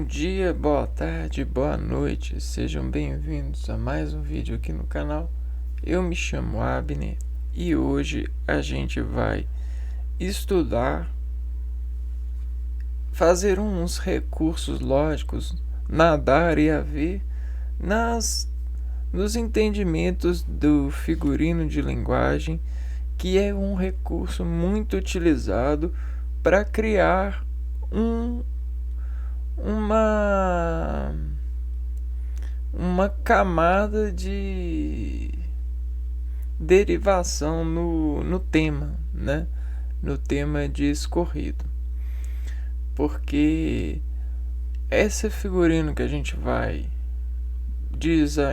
Bom dia, boa tarde, boa noite, sejam bem-vindos a mais um vídeo aqui no canal. Eu me chamo Abner e hoje a gente vai estudar, fazer uns recursos lógicos, nadar e a ver nos entendimentos do figurino de linguagem, que é um recurso muito utilizado para criar uma camada de derivação no tema, né? No tema de escorrido. Porque esse figurino que a gente vai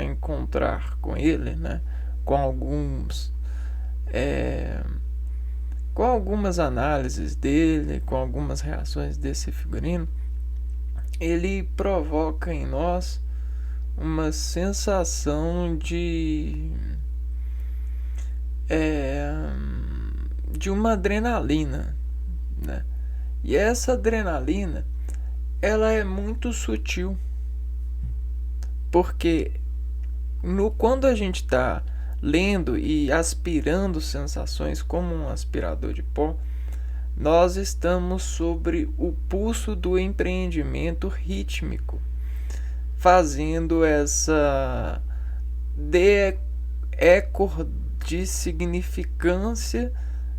encontrar com ele, né? Com algumas análises dele, com algumas reações desse figurino, ele provoca em nós uma sensação de uma adrenalina, né? E essa adrenalina, ela é muito sutil, porque quando a gente está lendo e aspirando sensações como um aspirador de pó, nós estamos sobre o pulso do empreendimento rítmico, fazendo essa eco de significância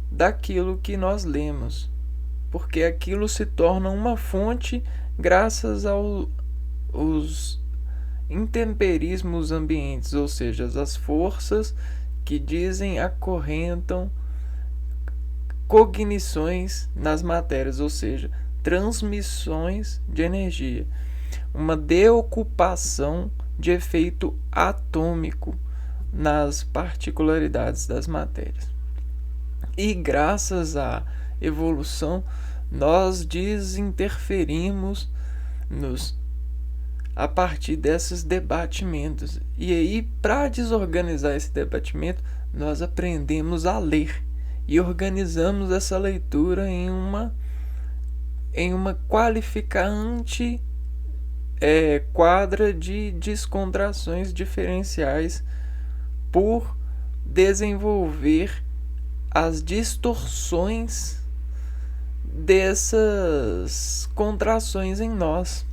daquilo que nós lemos, porque aquilo se torna uma fonte graças aos intemperismos ambientes, ou seja, as forças que acorrentam cognições nas matérias, ou seja, transmissões de energia, uma deocupação de efeito atômico nas particularidades das matérias. E graças à evolução, nós desinterferimos a partir desses debatimentos. E aí, para desorganizar esse debatimento, nós aprendemos a ler e organizamos essa leitura em uma qualificante quadra de descontrações diferenciais por desenvolver as distorções dessas contrações em nós.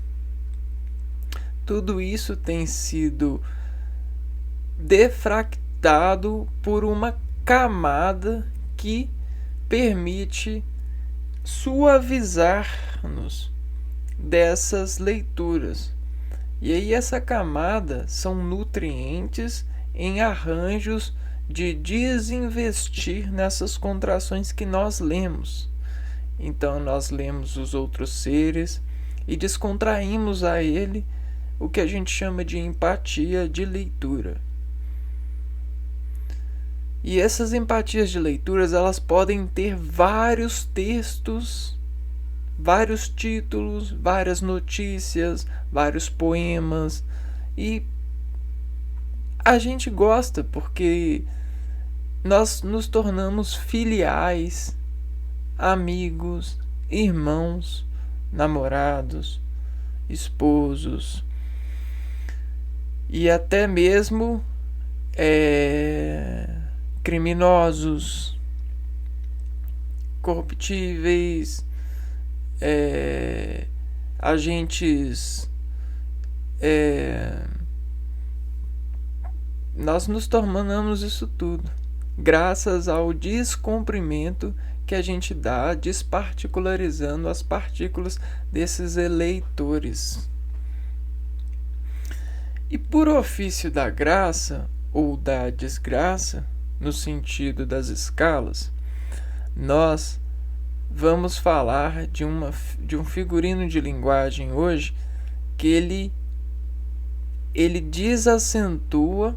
Tudo isso tem sido defractado por uma camada que permite suavizar-nos dessas leituras. E aí essa camada são nutrientes em arranjos de desinvestir nessas contrações que nós lemos. Então nós lemos os outros seres e descontraímos a ele o que a gente chama de empatia de leitura. E essas empatias de leituras, elas podem ter vários textos, vários títulos, várias notícias, vários poemas, e a gente gosta porque nós nos tornamos filiais, amigos, irmãos, namorados, esposos e até mesmo criminosos, corruptíveis, agentes. Nós nos tornamos isso tudo graças ao descomprimento que a gente dá, desparticularizando as partículas desses eleitores. E por ofício da graça ou da desgraça, no sentido das escalas, nós vamos falar de um figurino de linguagem hoje que ele desacentua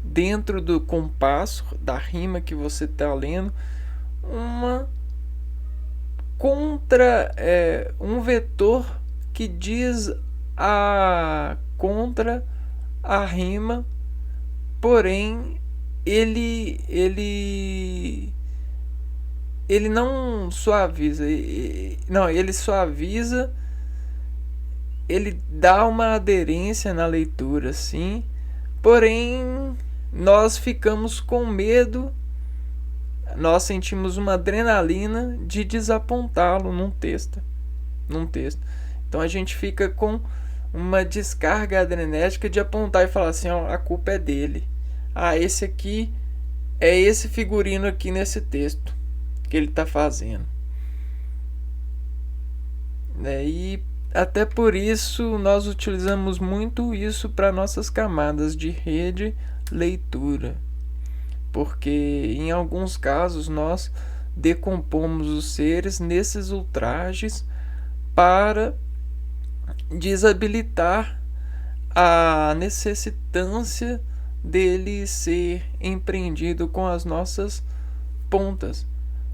dentro do compasso da rima que você está lendo um vetor que diz contra a rima, porém ele não suaviza, ele suaviza ele dá uma aderência na leitura, sim, porém nós ficamos com medo, nós sentimos uma adrenalina de desapontá-lo num texto. Então a gente fica com uma descarga adrenérgica de apontar e falar assim, ó, a culpa é dele. Ah, esse aqui é esse figurino aqui nesse texto que ele está fazendo. E até por isso nós utilizamos muito isso para nossas camadas de rede leitura, porque em alguns casos nós decompomos os seres nesses ultrajes para desabilitar a necessitância dele ser empreendido com as nossas pontas,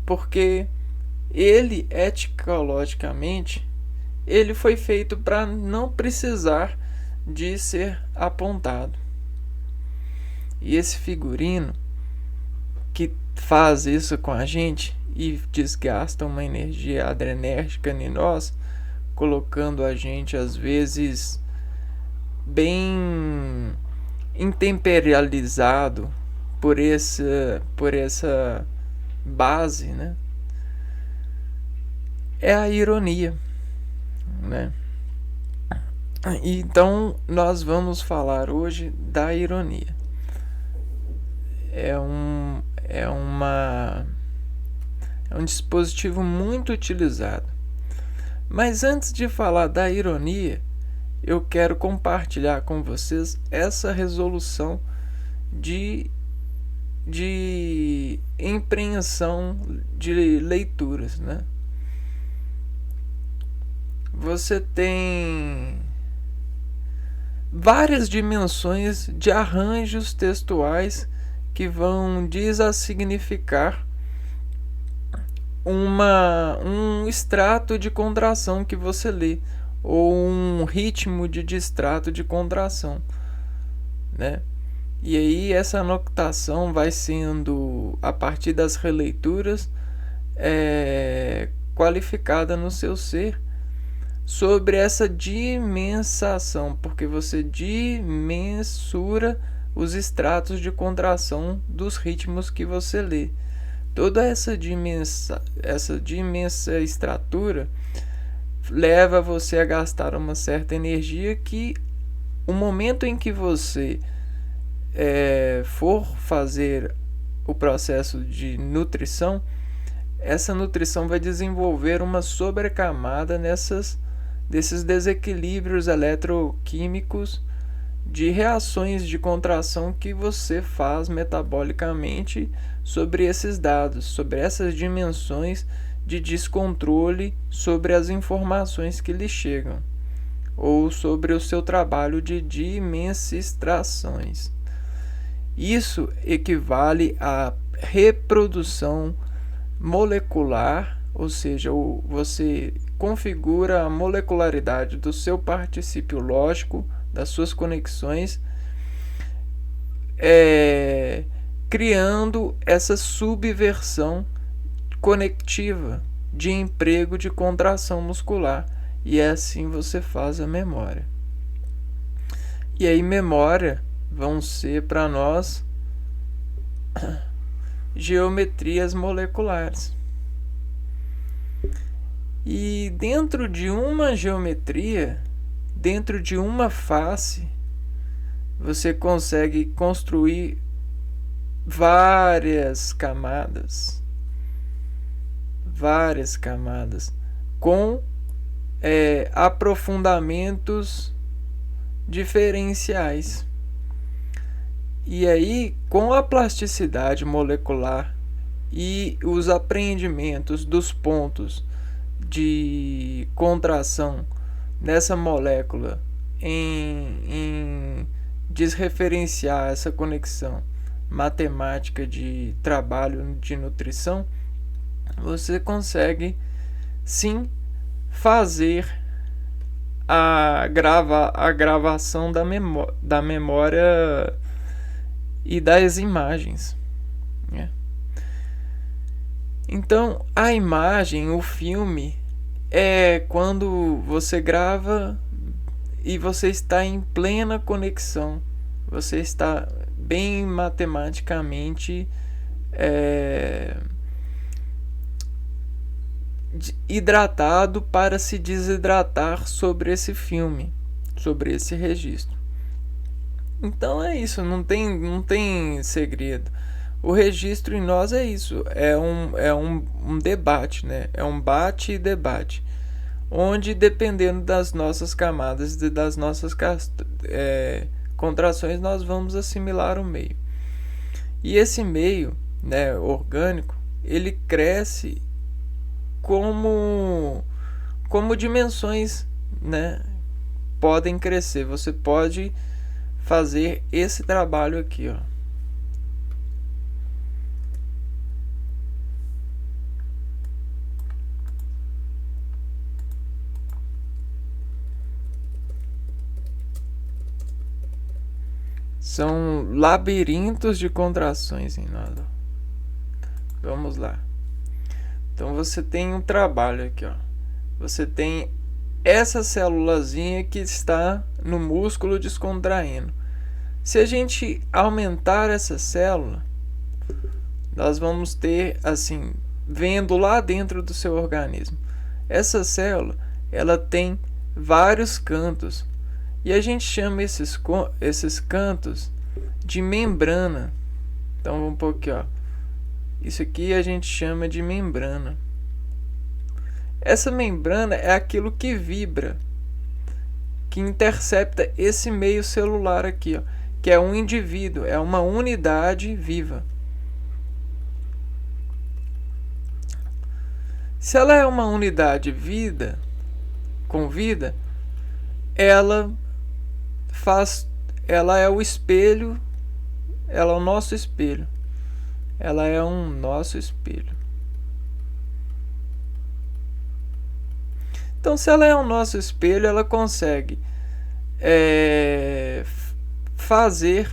porque ele, etimologicamente, ele foi feito para não precisar de ser apontado. E esse figurino que faz isso com a gente e desgasta uma energia adrenérgica em nós, colocando a gente às vezes bem intemperalizado por essa base, né? É a ironia, né? Então nós vamos falar hoje da ironia. É um dispositivo muito utilizado. Mas antes de falar da ironia, eu quero compartilhar com vocês essa resolução de empreensão de leituras, né? Você tem várias dimensões de arranjos textuais que vão desassignificar um extrato de contração que você lê, ou um ritmo de distrato de contração, né? E aí essa anotação vai sendo, a partir das releituras, qualificada no seu ser sobre essa dimensação, porque você dimensura os extratos de contração dos ritmos que você lê. Toda essa imensa estrutura leva você a gastar uma certa energia que o momento em que você for fazer o processo de nutrição, essa nutrição vai desenvolver uma sobrecamada desses desequilíbrios eletroquímicos de reações de contração que você faz metabolicamente sobre esses dados, sobre essas dimensões de descontrole sobre as informações que lhe chegam, ou sobre o seu trabalho de dimensistrações. Isso equivale à reprodução molecular, ou seja, você configura a molecularidade do seu particípio lógico, das suas conexões, criando essa subversão conectiva de emprego de contração muscular, e assim você faz a memória. E aí memória vão ser para nós geometrias moleculares. E dentro de uma geometria, dentro de uma face, você consegue construir várias camadas com aprofundamentos diferenciais. E aí, com a plasticidade molecular e os apreendimentos dos pontos de contração nessa molécula em desreferenciar essa conexão matemática de trabalho de nutrição, você consegue sim fazer a gravação da memória e das imagens, né? Então a imagem, o filme, é quando você grava e você está em plena conexão, você está bem matematicamente hidratado para se desidratar sobre esse filme, sobre esse registro. Então é isso, não tem segredo. O registro em nós é isso, um debate, né? É um bate e debate, onde dependendo das nossas camadas e das nossas contrações, nós vamos assimilar o meio. E esse meio, né, orgânico, ele cresce como dimensões, né, podem crescer. Você pode fazer esse trabalho aqui, ó. São labirintos de contrações em nós. Vamos lá. Então você tem um trabalho aqui, ó. Você tem essa célulazinha que está no músculo descontraindo. Se a gente aumentar essa célula, nós vamos ter, assim, vendo lá dentro do seu organismo. Essa célula, ela tem vários cantos. E a gente chama esses cantos de membrana. Então vamos pôr aqui, ó. Isso aqui a gente chama de membrana. Essa membrana é aquilo que vibra, que intercepta esse meio celular aqui, ó, que é um indivíduo, é uma unidade viva. Se ela é uma unidade com vida, ela é o espelho, ela é o nosso espelho. Ela é um nosso espelho. Então, se ela é o nosso espelho, ela consegue fazer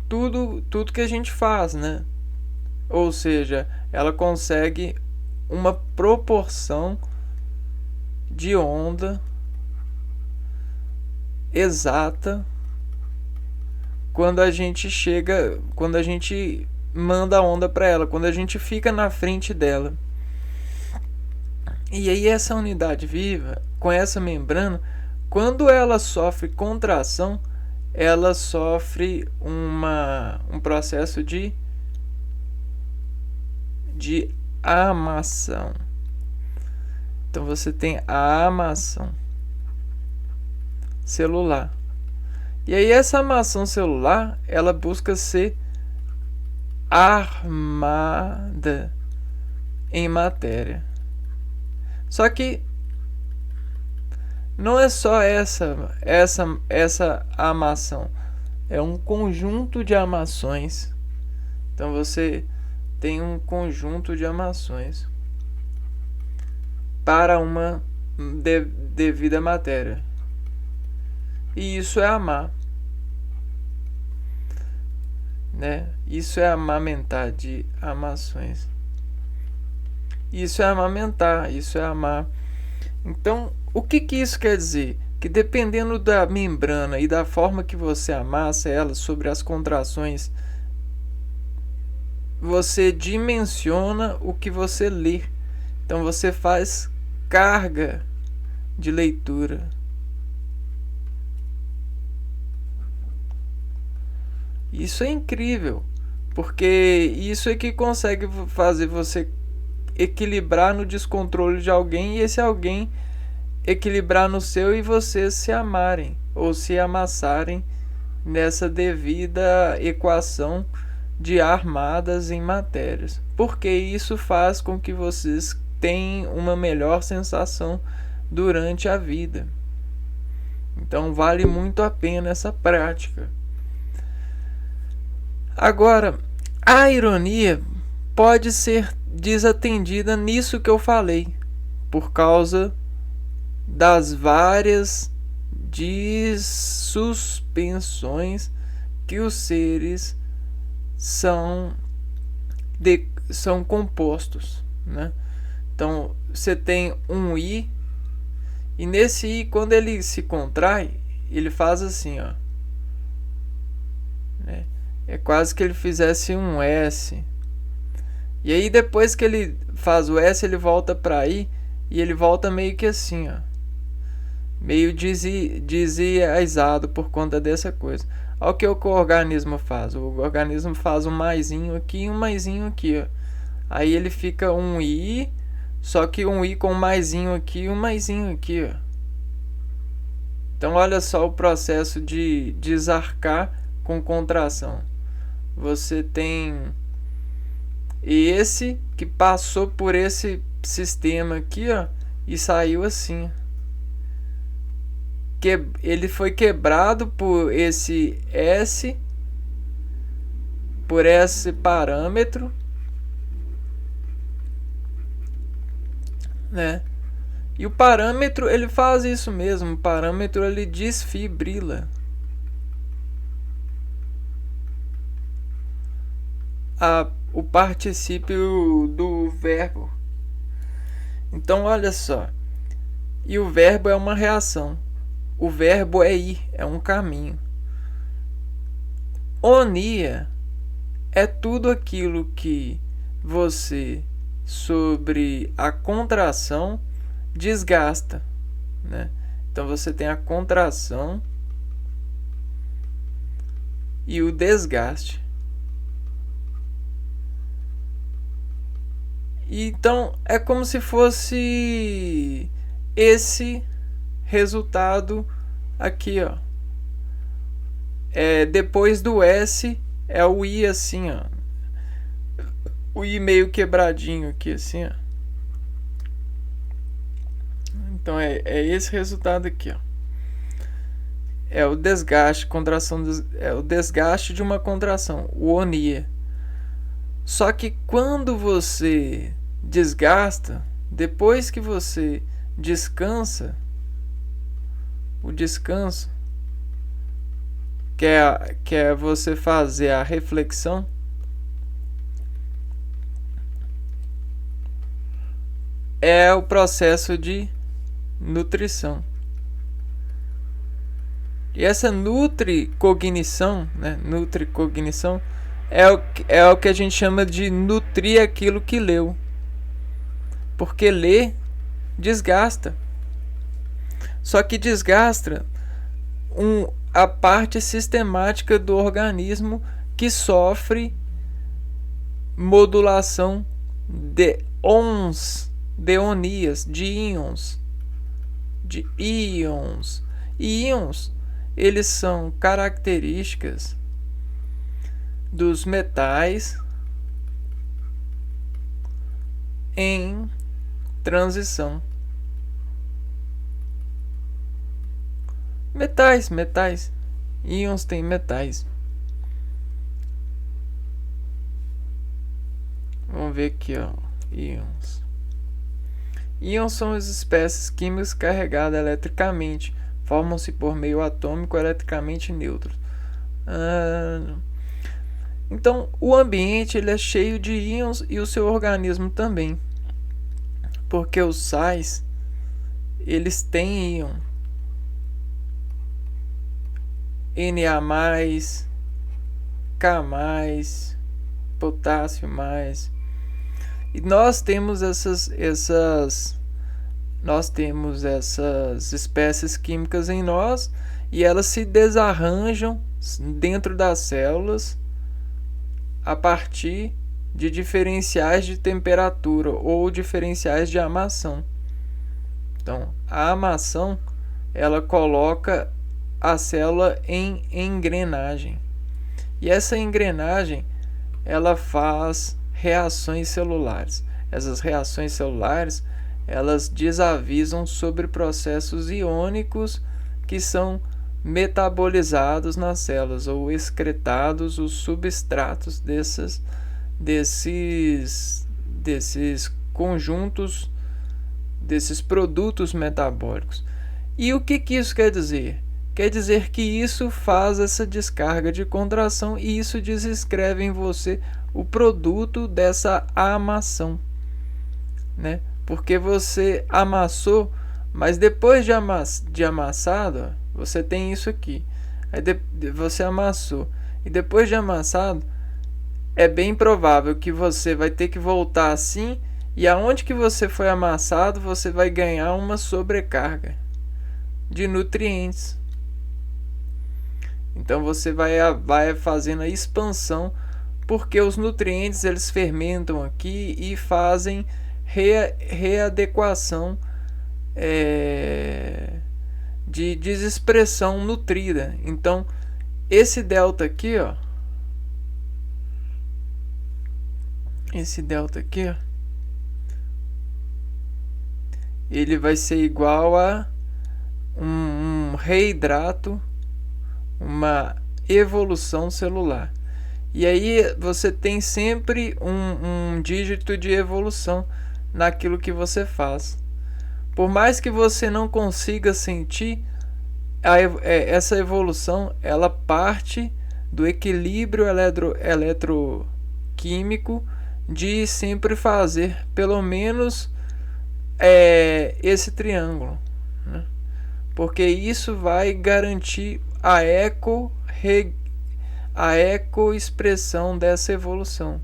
tudo que a gente faz, né? Ou seja, ela consegue uma proporção de onda exata quando a gente manda a onda para ela, quando a gente fica na frente dela. E aí essa unidade viva, com essa membrana, quando ela sofre contração, ela sofre um processo de amação. Então você tem a amação celular. E aí essa amação celular, ela busca ser armada em matéria. Só que não é só essa amação, é um conjunto de amações. Então você tem um conjunto de amações para uma devida matéria. E isso é amar, né? Isso é amamentar, de amações. Isso é amamentar, isso é amar. Então, o que isso quer dizer? Que dependendo da membrana e da forma que você amassa ela sobre as contrações, você dimensiona o que você lê. Então você faz carga de leitura. Isso é incrível, porque isso é que consegue fazer você equilibrar no descontrole de alguém e esse alguém equilibrar no seu e vocês se amarem ou se amassarem nessa devida equação de armadas em matérias, porque isso faz com que vocês tenham uma melhor sensação durante a vida. Então vale muito a pena essa prática. Agora, a ironia pode ser desatendida nisso que eu falei, por causa das várias dissuspensões que os seres são compostos, né? Então, você tem um I E nesse I, quando ele se contrai, ele faz assim, ó, né? É quase que ele fizesse um S. E aí depois que ele faz o S, ele volta para I, e ele volta meio que assim, ó, meio desenraizado por conta dessa coisa. Olha o que o organismo faz. O organismo faz um maisinho aqui e um maisinho aqui, ó. Aí ele fica um I, só que um I com um maisinho aqui e um maisinho aqui, ó. Então olha só o processo de desarcar com contração. Você tem esse que passou por esse sistema aqui, ó, e saiu assim. Ele foi quebrado por esse S, por esse parâmetro, né? E o parâmetro, ele faz isso mesmo. O parâmetro, ele desfibrila o particípio do verbo. Então olha só, e o verbo é uma reação. O verbo é ir, é um caminho. Onia é tudo aquilo que você, sobre a contração, desgasta, né? Então você tem a contração e o desgaste. Então é como se fosse esse resultado aqui, ó. Depois do S é o I assim, ó. O I meio quebradinho aqui assim, ó. Então é esse resultado aqui, ó. É o desgaste, contração, é o desgaste de uma contração, o onia. Só que quando você desgasta, depois que você descansa, o descanso, que é você fazer a reflexão, é o processo de nutrição. E essa nutricognição, né, nutricognição é o que a gente chama de nutrir aquilo que leu. Porque ler desgasta. Só que desgasta a parte sistemática do organismo que sofre modulação de onias, de íons. E íons, eles são características dos metais em transição. Metais. Íons tem metais. Vamos ver aqui, ó. Íons. Íons são as espécies químicas carregadas eletricamente. Formam-se por meio atômico eletricamente neutro. Então, o ambiente ele é cheio de íons e o seu organismo também. Porque os sais, eles têm íon. Na+, K+, potássio+. E nós temos essas espécies químicas em nós e elas se desarranjam dentro das células a partir de diferenciais de temperatura ou diferenciais de amação. Então, a amação ela coloca a célula em engrenagem. E essa engrenagem ela faz reações celulares. Essas reações celulares elas desavisam sobre processos iônicos que são metabolizados nas células ou excretados os substratos desses conjuntos, desses produtos metabólicos. E o que isso quer dizer? Quer dizer que isso faz essa descarga de contração e isso desescreve em você o produto dessa amação, né? Porque você amassou Mas depois de amassado, ó, você tem isso aqui. Aí você amassou. E depois de amassado, é bem provável que você vai ter que voltar assim. E aonde que você foi amassado, você vai ganhar uma sobrecarga de nutrientes. Então você vai fazendo a expansão, porque os nutrientes eles fermentam aqui e fazem readequação de desexpressão nutrida. Então esse delta aqui, ó, ele vai ser igual a um reidrato, uma evolução celular. E aí você tem sempre um dígito de evolução naquilo que você faz. Por mais que você não consiga sentir, essa evolução ela parte do equilíbrio eletroquímico de sempre fazer pelo menos esse triângulo, né? Porque isso vai garantir a ecoexpressão dessa evolução,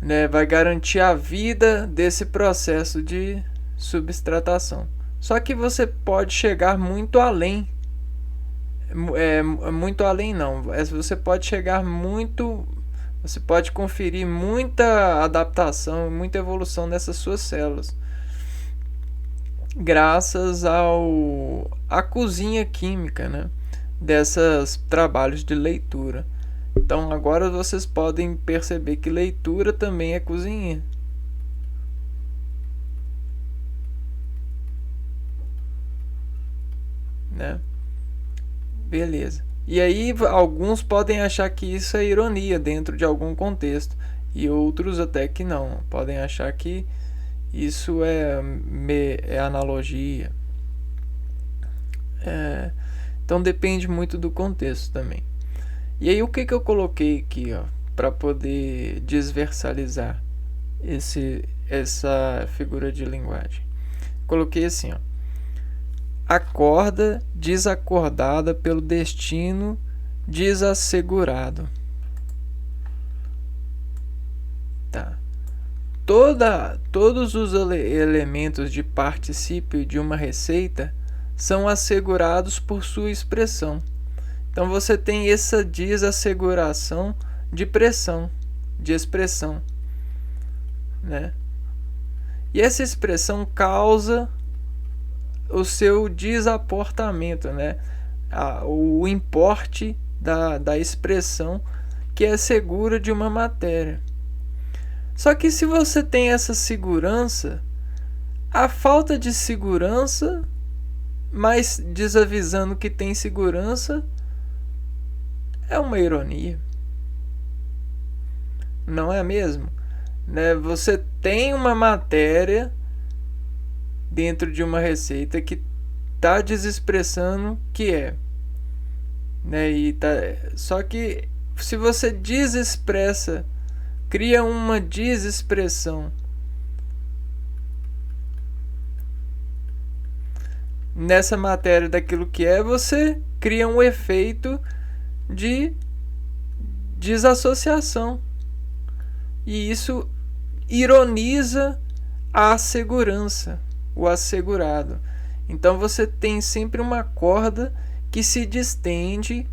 né? Vai garantir a vida desse processo de substratação. Só que você pode chegar muito além. Muito além não. Você pode chegar muito. Você pode conferir muita adaptação, muita evolução nessas suas células, graças à cozinha química, né, desses trabalhos de leitura. Então agora vocês podem perceber que leitura também é cozinha. Né? Beleza. E aí alguns podem achar que isso é ironia dentro de algum contexto, e outros até que não. Podem achar que isso é analogia. Então depende muito do contexto também. E aí o que eu coloquei aqui, ó, para poder desversalizar essa figura de linguagem? Coloquei assim, ó: a corda desacordada pelo destino desassegurado. Tá. Todos os elementos de particípio de uma receita são assegurados por sua expressão. Então você tem essa desasseguração de pressão, de expressão, né? E essa expressão causa o seu desaportamento, né? O importe da expressão que é segura de uma matéria. Só que se você tem essa segurança, a falta de segurança, mas desavisando que tem segurança, é uma ironia. Não é mesmo? Né? Você tem uma matéria dentro de uma receita que está desexpressando que é. Né? Só que se você desexpressa, cria uma desexpressão nessa matéria daquilo que é, você cria um efeito de desassociação. E isso ironiza a segurança, o assegurado. Então você tem sempre uma corda que se distende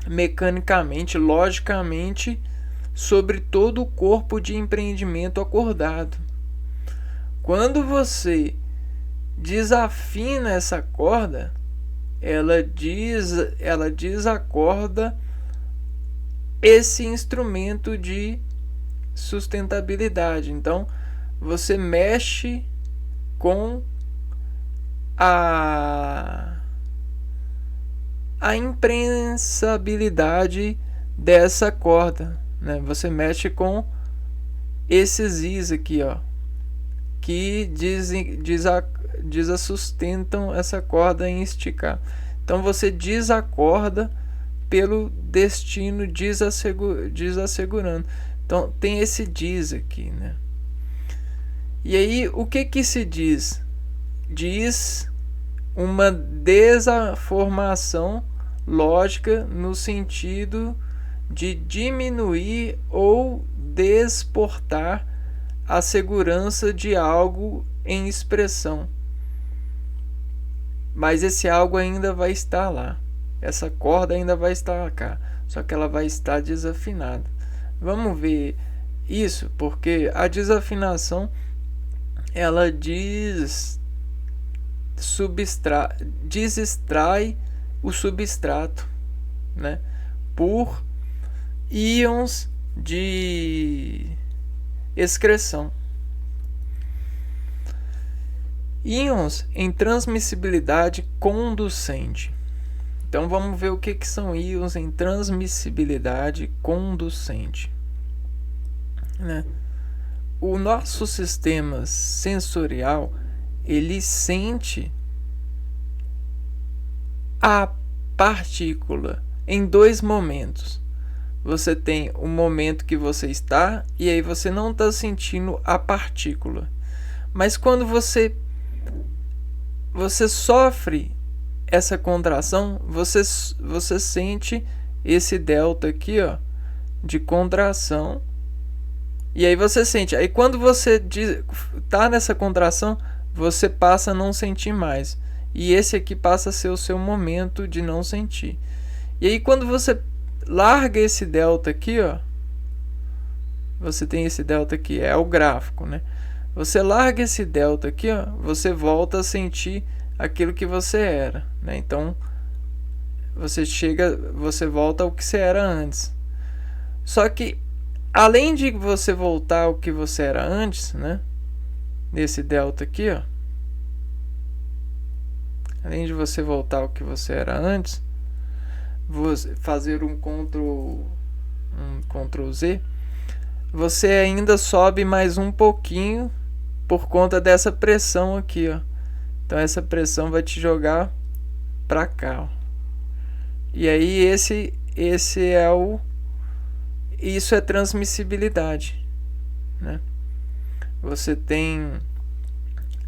mecanicamente, logicamente, sobre todo o corpo de empreendimento acordado. Quando você desafina essa corda, ela desacorda esse instrumento de sustentabilidade. Então você mexe com a imprensabilidade dessa corda, né? Você mexe com esses is aqui, ó, que desassustentam essa corda em esticar. Então você desacorda pelo destino desassegurando. Então tem esse diz aqui, né? E aí, o que se diz? Diz uma desaformação lógica no sentido de diminuir ou desportar a segurança de algo em expressão. Mas esse algo ainda vai estar lá. Essa corda ainda vai estar cá, só que ela vai estar desafinada. Vamos ver isso, porque a desafinação ela desextrai o substrato, né, por íons de excreção. Íons em transmissibilidade conducente. Então vamos ver o que são íons em transmissibilidade conducente, né? O nosso sistema sensorial ele sente a partícula em dois momentos. Você tem o momento que você está e aí você não está sentindo a partícula. Mas quando você sofre essa contração, você sente esse delta aqui, ó, de contração. E aí você sente. Aí quando você tá nessa contração, você passa a não sentir mais. E esse aqui passa a ser o seu momento de não sentir. E aí quando você larga esse delta aqui, ó, você tem esse delta aqui, é o gráfico, né? Você larga esse delta aqui, ó, você volta a sentir aquilo que você era, né? Então você volta ao que você era antes. Só que além de você voltar ao que você era antes, né? Nesse delta aqui, ó. Além de você voltar ao que você era antes, você fazer um Ctrl Z, você ainda sobe mais um pouquinho por conta dessa pressão aqui, ó. Então essa pressão vai te jogar para cá, ó. E aí esse é isso é transmissibilidade, né? Você tem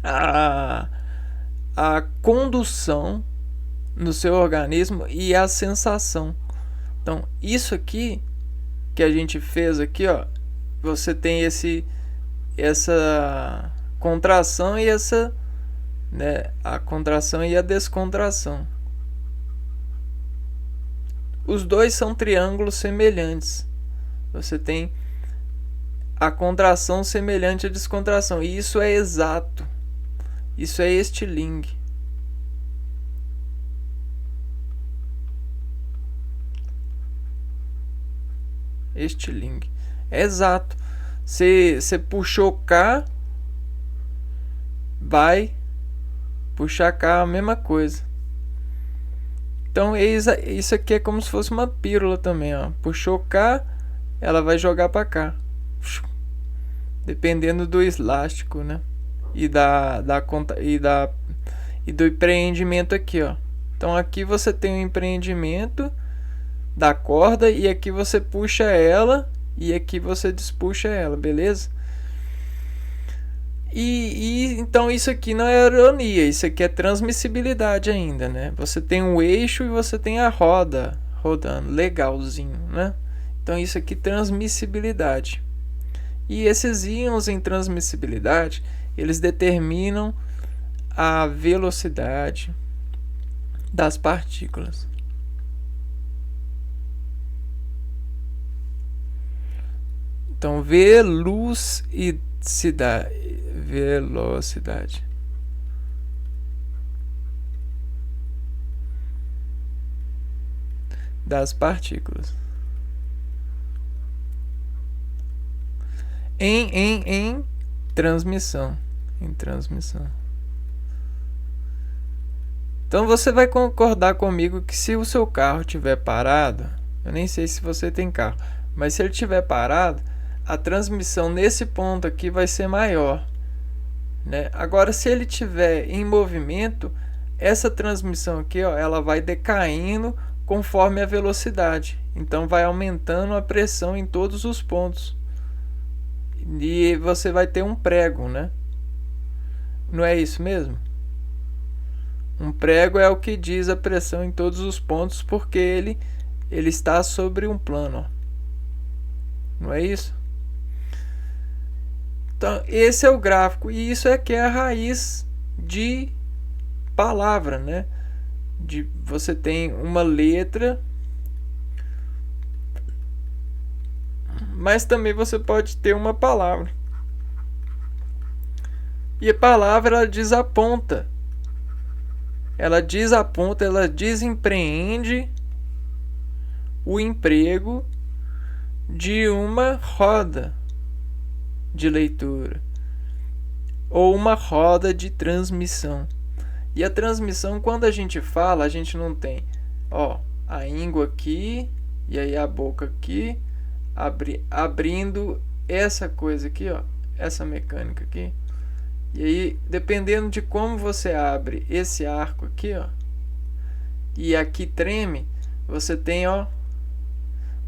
a condução no seu organismo e a sensação. Então, isso aqui que a gente fez aqui, ó, você tem essa contração e essa, né, a contração e a descontração. Os dois são triângulos semelhantes. Você tem a contração semelhante à descontração. E isso é exato. Isso é estilingue. Estilingue. É exato. Você puxou cá, vai puxar cá a mesma coisa. Então isso aqui é como se fosse uma pílula também, ó. Puxou cá, ela vai jogar para cá. Dependendo do elástico, né? E do empreendimento aqui, ó. Então aqui você tem o empreendimento da corda e aqui você puxa ela e aqui você despuxa ela, beleza? E então isso aqui não é ironia, isso aqui é transmissibilidade ainda, né? Você tem um eixo e você tem a roda rodando, legalzinho, né? Então isso aqui é transmissibilidade. E esses íons em transmissibilidade, eles determinam a velocidade das partículas. Então, velocidade das partículas em transmissão. Então você vai concordar comigo que se o seu carro estiver parado, eu nem sei se você tem carro, mas se ele estiver parado, a transmissão nesse ponto aqui vai ser maior, né? Agora, se ele estiver em movimento, essa transmissão aqui, ó, ela vai decaindo conforme a velocidade. Então vai aumentando a pressão em todos os pontos. E você vai ter um prego, né? Não é isso mesmo? Um prego é o que diz a pressão em todos os pontos, porque ele está sobre um plano. Ó. Não é isso? Então, esse é o gráfico. E isso é que é a raiz de palavra, né? Você tem uma letra, mas também você pode ter uma palavra. E a palavra ela desaponta. Ela desaponta, ela desempreende o emprego de uma roda de leitura ou uma roda de transmissão. E a transmissão, quando a gente fala, a gente não tem, a íngua aqui e aí a boca aqui, abrindo essa coisa aqui, essa mecânica aqui. E aí, dependendo de como você abre esse arco aqui, e aqui treme, você tem,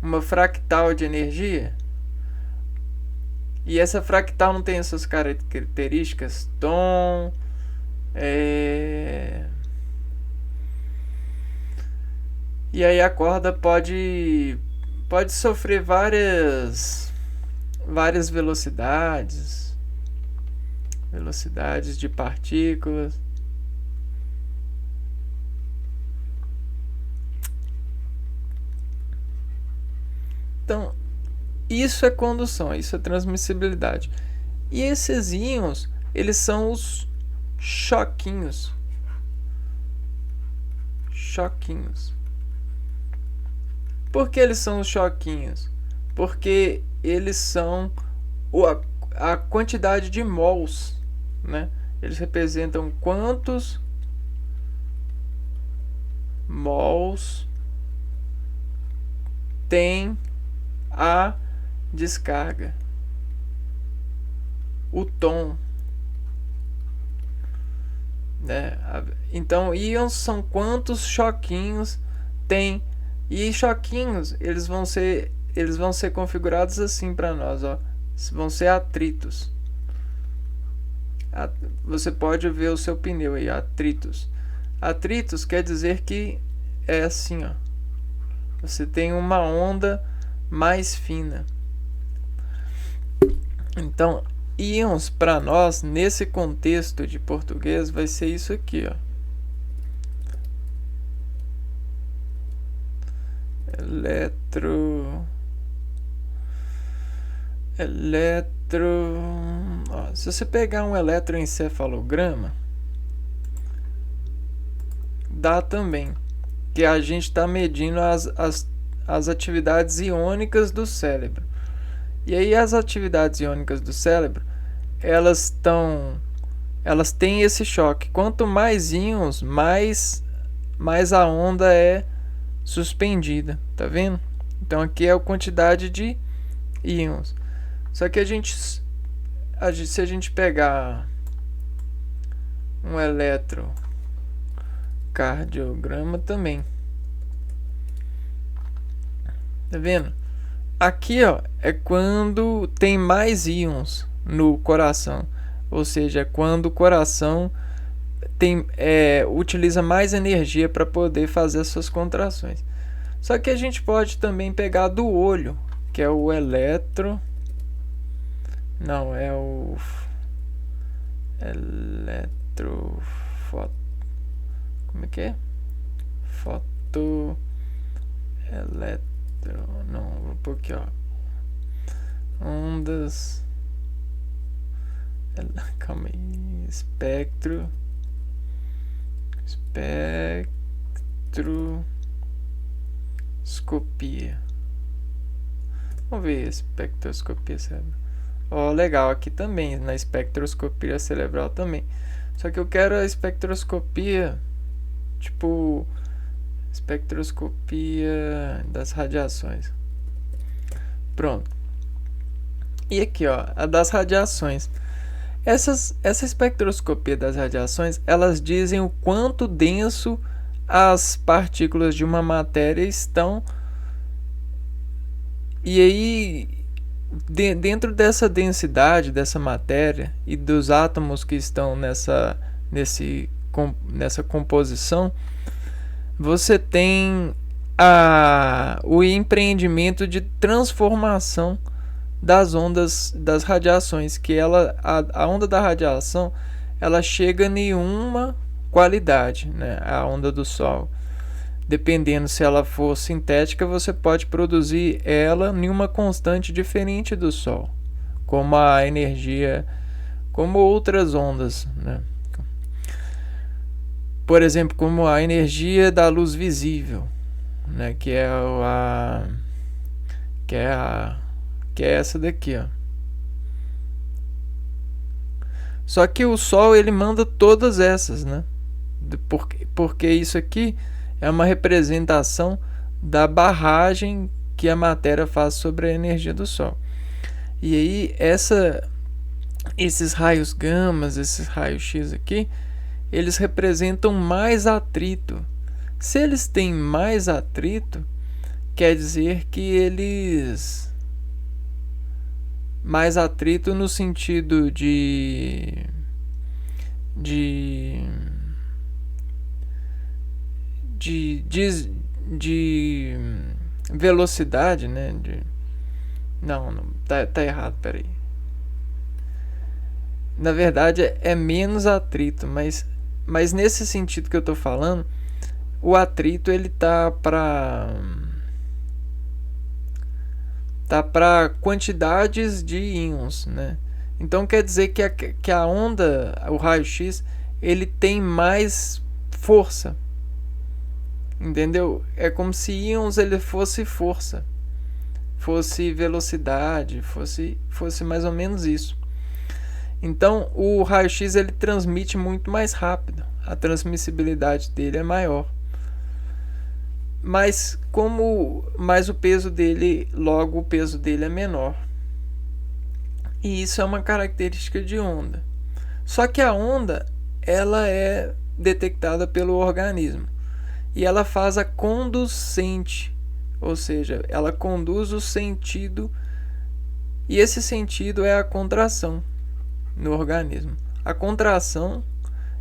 uma fractal de energia. E essa fractal não tem essas características, tom, e aí a corda pode sofrer várias velocidades de partículas. Então, isso é condução, isso é transmissibilidade. E esses íons, eles são os choquinhos. Por que eles são os choquinhos? Porque eles são a quantidade de mols, né? Eles representam quantos mols tem a descarga, o tom, né? Então, íons são quantos choquinhos tem. E choquinhos, eles vão ser configurados assim para nós, vão ser atritos. Você pode ver o seu pneu aí, atritos. Atritos quer dizer que é assim, você tem uma onda mais fina. Então, íons para nós, nesse contexto de português, vai ser isso aqui, se você pegar um eletroencefalograma, dá também, que a gente está medindo as atividades iônicas do cérebro. E aí as atividades iônicas do cérebro, elas têm esse choque. Quanto mais íons, mais a onda é suspendida, tá vendo? Então aqui é a quantidade de íons. Só que se a gente pegar um eletrocardiograma também, tá vendo? Aqui é quando tem mais íons no coração, ou seja, quando o coração utiliza mais energia para poder fazer as suas contrações. Só que a gente pode também pegar do olho, que é o como é que é? Vou pôr aqui, ondas, calma aí, espectroscopia. Vamos ver espectroscopia cerebral. Legal, aqui também, na espectroscopia cerebral também. Só que eu quero a espectroscopia, tipo, espectroscopia das radiações. Pronto. E aqui, a das radiações. Essa espectroscopia das radiações, elas dizem o quanto denso as partículas de uma matéria estão. E aí dentro dessa densidade, dessa matéria e dos átomos que estão nessa composição, você tem o empreendimento de transformação das ondas das radiações, que a onda da radiação ela chega em uma qualidade, né? A onda do Sol, dependendo se ela for sintética, você pode produzir ela em uma constante diferente do Sol, como a energia, como outras ondas, né? Por exemplo, como a energia da luz visível, né? Que é essa daqui, ó. Só que o Sol ele manda todas essas, né? Porque isso aqui é uma representação da barragem que a matéria faz sobre a energia do Sol. E aí esses raios gamas, esses raios X aqui, eles representam mais atrito. Se eles têm mais atrito, quer dizer que eles... Mais atrito no sentido de velocidade, né? Não, tá errado, peraí. Na verdade é menos atrito, mas nesse sentido que eu tô falando, o atrito ele tá para quantidades de íons, né? Então quer dizer que a onda, o raio-x, ele tem mais força, entendeu? É como se íons ele fosse força, fosse velocidade, fosse mais ou menos isso. Então o raio-x ele transmite muito mais rápido, a transmissibilidade dele é maior. Mas o peso dele, logo o peso dele é menor. E isso é uma característica de onda. Só que a onda, ela é detectada pelo organismo. E ela faz a conducente, ou seja, ela conduz o sentido. E esse sentido é a contração no organismo. A contração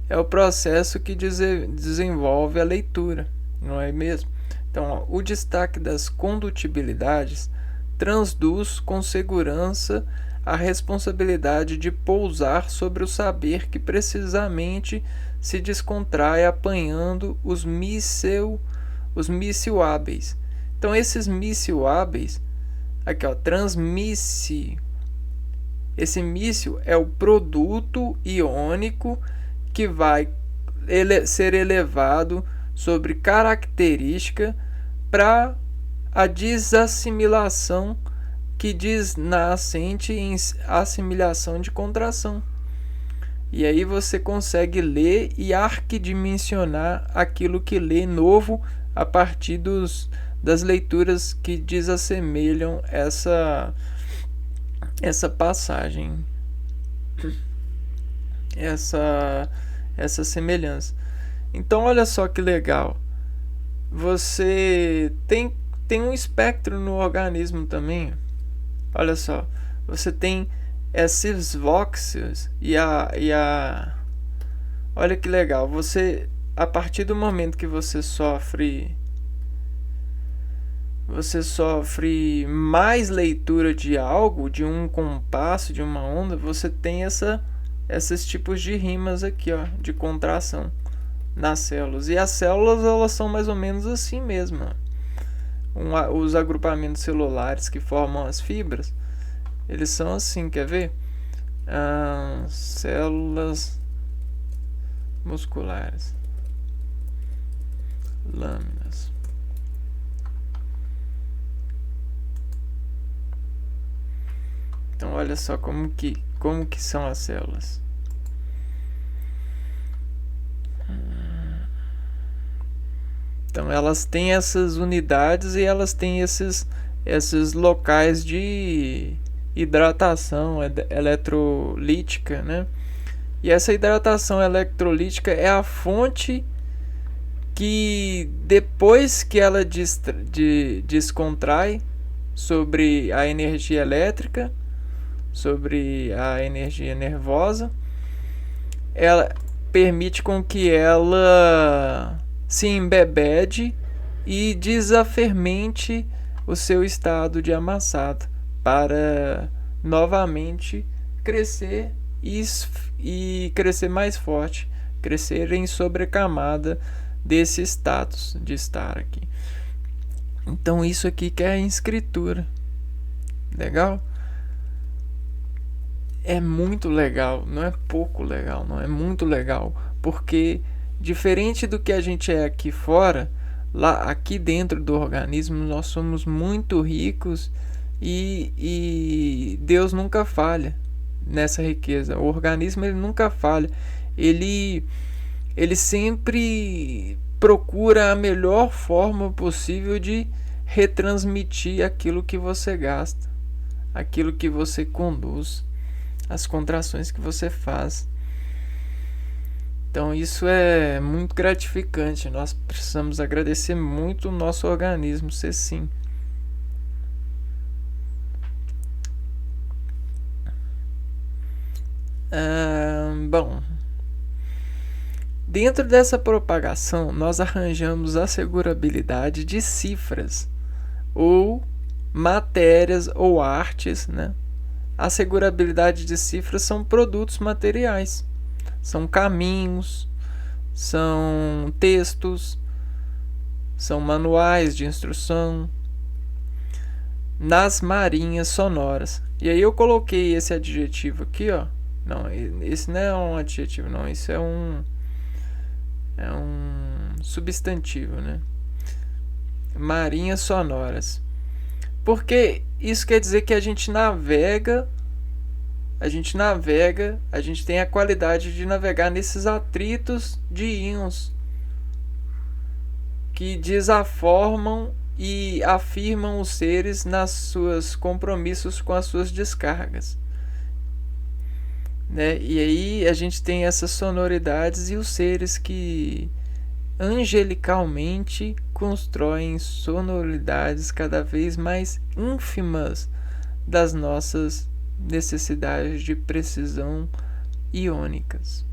é o processo que desenvolve a leitura, não é mesmo? Então, o destaque das condutibilidades transduz com segurança a responsabilidade de pousar sobre o saber que precisamente se descontrai apanhando os míssil hábeis. Então, esses míssil hábeis, aqui ó, transmisse. Esse míssil é o produto iônico que vai ser elevado sobre característica para a desassimilação que diz na assente em assimilação de contração. E aí você consegue ler e arquidimensionar aquilo que lê novo a partir das leituras que desassemelham essa passagem, essa semelhança. Então olha só que legal, você tem um espectro no organismo também. Olha só, você tem esses voxels e olha que legal, você, a partir do momento que você sofre mais leitura de algo, de um compasso, de uma onda, você tem esses tipos de rimas aqui, ó, de contração nas células. E as células, elas são mais ou menos assim mesmo. Os agrupamentos celulares que formam as fibras, eles são assim, quer ver? Células musculares, lâminas. Então olha só como que são as células. Então elas têm essas unidades e elas têm esses locais de hidratação eletrolítica, né? E essa hidratação eletrolítica é a fonte que, depois que ela descontrai, sobre a energia elétrica, sobre a energia nervosa. Ela permite com que ela se embebede e desafermente o seu estado de amassado para novamente crescer e crescer mais forte, crescer em sobrecamada desse status de estar aqui. Então isso aqui que é a escritura. Legal? É muito legal, não é pouco legal, não é muito legal, porque diferente do que a gente é aqui fora, lá aqui dentro do organismo nós somos muito ricos e Deus nunca falha nessa riqueza. O organismo ele nunca falha, ele sempre procura a melhor forma possível de retransmitir aquilo que você gasta, aquilo que você conduz, as contrações que você faz. Então isso é muito gratificante. Nós precisamos agradecer muito o nosso organismo ser sim. Bom, dentro dessa propagação nós arranjamos a segurabilidade de cifras ou matérias ou artes, né? A segurabilidade de cifras são produtos materiais, são caminhos, são textos, são manuais de instrução, nas marinhas sonoras. E aí eu coloquei esse adjetivo aqui, ó. Não, esse não é um adjetivo, não, isso é um substantivo, né? Marinhas sonoras. Porque isso quer dizer que a gente navega, a gente tem a qualidade de navegar nesses atritos de íons que desaformam e afirmam os seres nas suas compromissos com as suas descargas, né? E aí a gente tem essas sonoridades e os seres que angelicalmente constroem sonoridades cada vez mais ínfimas das nossas necessidades de precisão iônicas,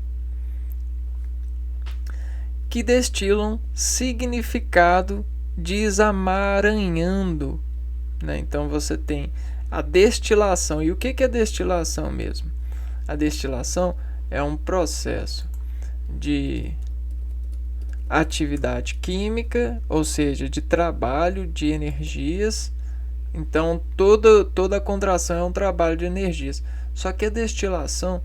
que destilam significado desamaranhando, né? Então você tem a destilação. E o que é destilação mesmo? A destilação é um processo de atividade química, ou seja, de trabalho de energias. Então toda a contração é um trabalho de energias. Só que a destilação,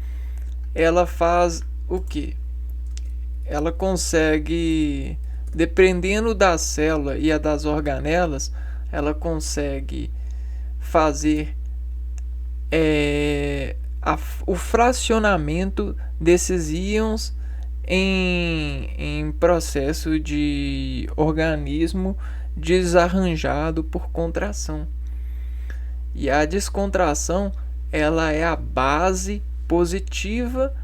ela faz o quê? Ela consegue, dependendo da célula e a das organelas, ela consegue fazer o fracionamento desses íons em processo de organismo desarranjado por contração. E a descontração, ela é a base positiva,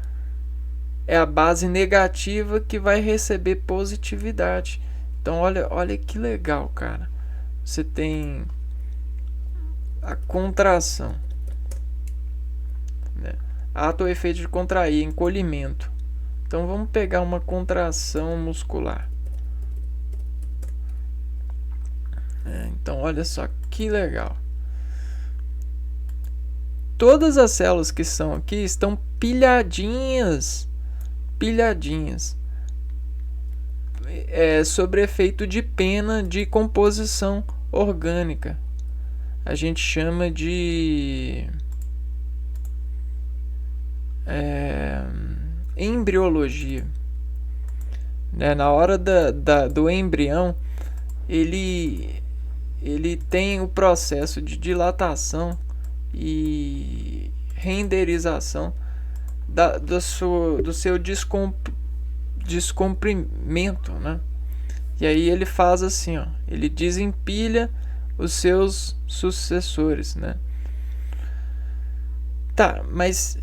é a base negativa que vai receber positividade. Então olha que legal, cara. Você tem a contração, né? Ato ou efeito de contrair, encolhimento. Então vamos pegar uma contração muscular. Então olha só que legal. Todas as células que são aqui estão pilhadinhas sobre efeito de pena de composição orgânica. A gente chama de embriologia, né? Na hora do embrião, ele tem o processo de dilatação e renderização do seu descomprimento, né? E aí ele faz assim, ó, ele desempilha os seus sucessores, né? Tá, mas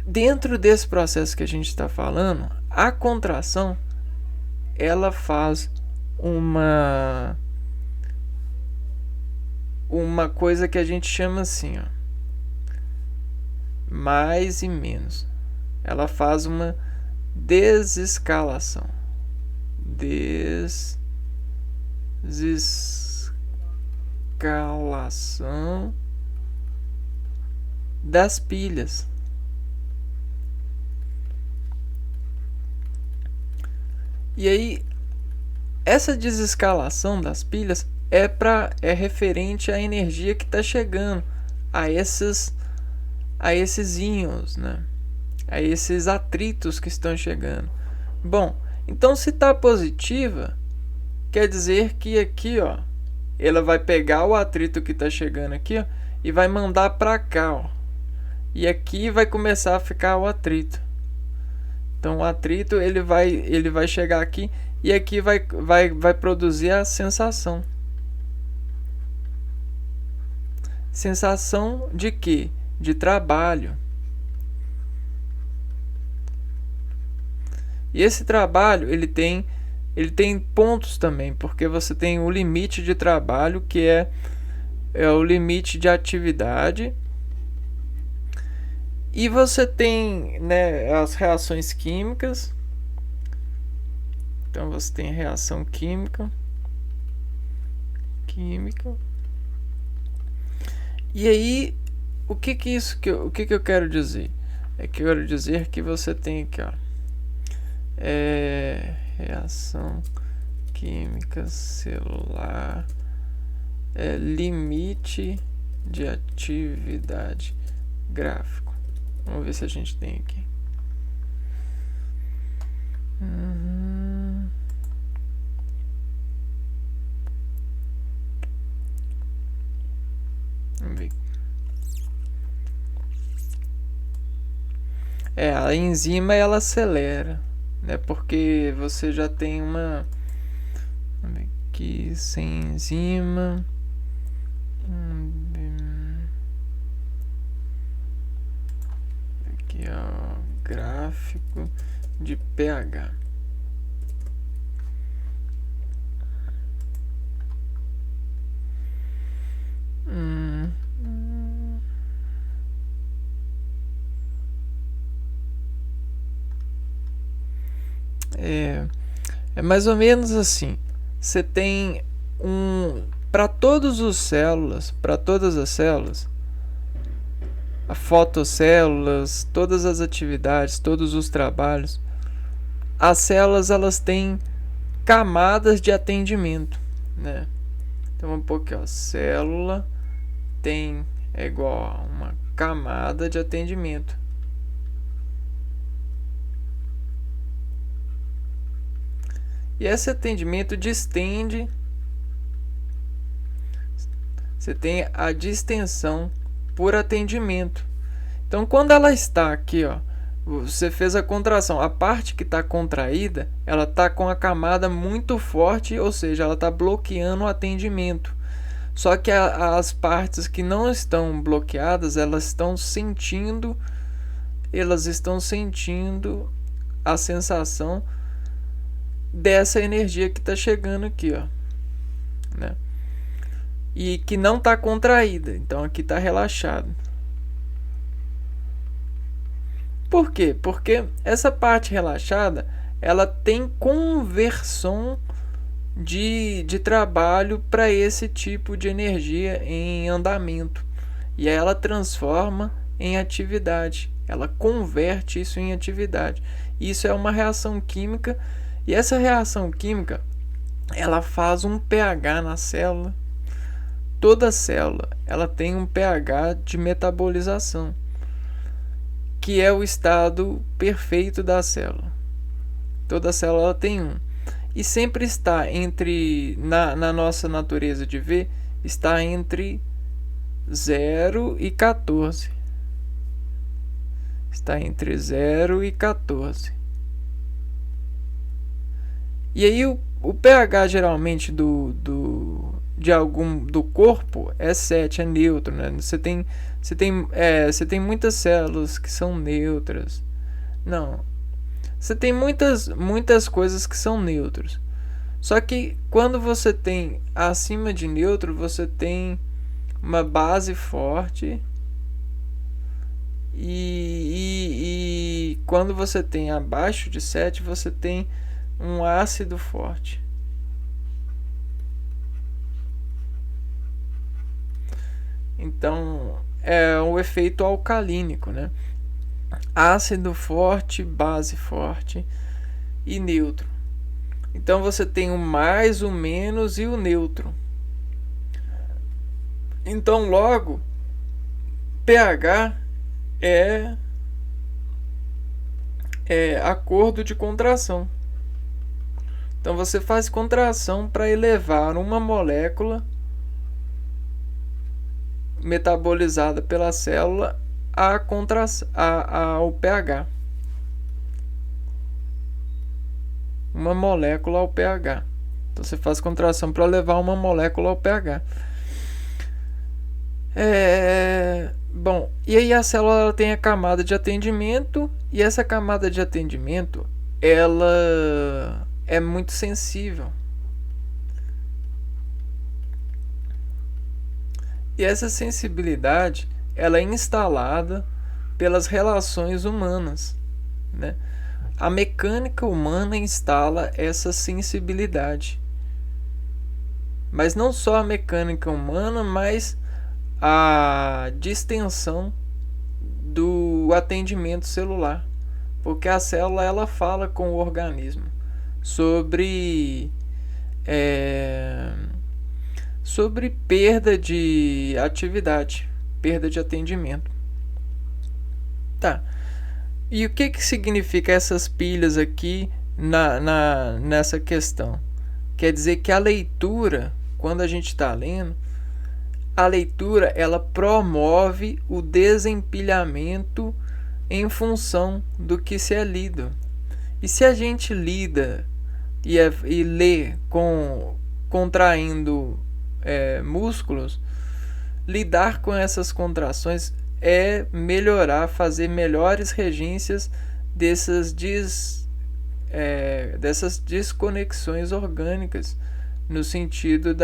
dentro desse processo que a gente está falando, a contração, ela faz uma coisa que a gente chama assim, ó, mais e menos. Ela faz uma desescalação. Desescalação das pilhas. E aí, essa desescalação das pilhas é referente à energia que está chegando a esses íons, né? A esses atritos que estão chegando. Bom, então se está positiva, quer dizer que aqui, ó, ela vai pegar o atrito que está chegando aqui, ó, e vai mandar para cá, ó. E aqui vai começar a ficar o atrito. Então o atrito ele vai chegar aqui e aqui vai produzir a sensação. Sensação de quê? De trabalho. E esse trabalho ele tem pontos também, porque você tem o limite de trabalho, que é o limite de atividade. E você tem, né, as reações químicas. Então você tem reação química. E aí, o que eu quero dizer? É que eu quero dizer que você tem aqui, ó, reação química celular, limite de atividade gráfico. Vamos ver se a gente tem aqui. Vamos ver. A enzima ela acelera, né? Porque você já tem uma. Vamos ver aqui, sem enzima. Aqui, ó, gráfico de pH. É mais ou menos assim. Você tem para todas as células, as fotocélulas, todas as atividades, todos os trabalhos, as células elas têm camadas de atendimento, né? Então um pouquinho, ó, célula é igual a uma camada de atendimento. E esse atendimento distende. Você tem a distensão por atendimento. Então, quando ela está aqui, ó, você fez a contração, a parte que está contraída, ela está com a camada muito forte, ou seja, ela está bloqueando o atendimento. Só que as partes que não estão bloqueadas, elas estão sentindo a sensação dessa energia que está chegando aqui, ó, né? E que não está contraída, então aqui está relaxado. Por quê? Porque essa parte relaxada ela tem conversão de trabalho para esse tipo de energia em andamento, e aí ela transforma em atividade, ela converte isso em atividade. Isso é uma reação química. E essa reação química, ela faz um pH na célula. Toda célula, ela tem um pH de metabolização, que é o estado perfeito da célula. Toda célula ela tem um. E sempre está na nossa natureza de ver, está entre 0 e 14. Está entre 0 e 14. E aí o pH geralmente do corpo é 7, é neutro, né? Você tem muitas células que são neutras. Não. Você tem muitas coisas que são neutros. Só que quando você tem acima de neutro, você tem uma base forte e quando você tem abaixo de 7, você tem um ácido forte. Então é o efeito alcalínico, né? Ácido forte, base forte e neutro. Então você tem o mais, o menos e o neutro. Então logo pH é acordo de contração. Então você faz contração para elevar uma molécula metabolizada pela célula ao pH. Uma molécula ao pH. Então você faz contração para levar uma molécula ao pH. Bom, e aí a célula ela tem a camada de atendimento, e essa camada de atendimento ela é muito sensível. E essa sensibilidade ela é instalada pelas relações humanas, né? A mecânica humana instala essa sensibilidade. Mas não só a mecânica humana, mas a distensão do atendimento celular. Porque a célula ela fala com o organismo sobre perda de atividade, perda de atendimento. Tá. E o que significa essas pilhas aqui nessa questão? Quer dizer que a leitura, quando a gente está lendo, a leitura ela promove o desempilhamento em função do que se é lido. E se a gente lida e lê contraindo músculos, lidar com essas contrações é melhorar, fazer melhores regências dessas desconexões orgânicas, no sentido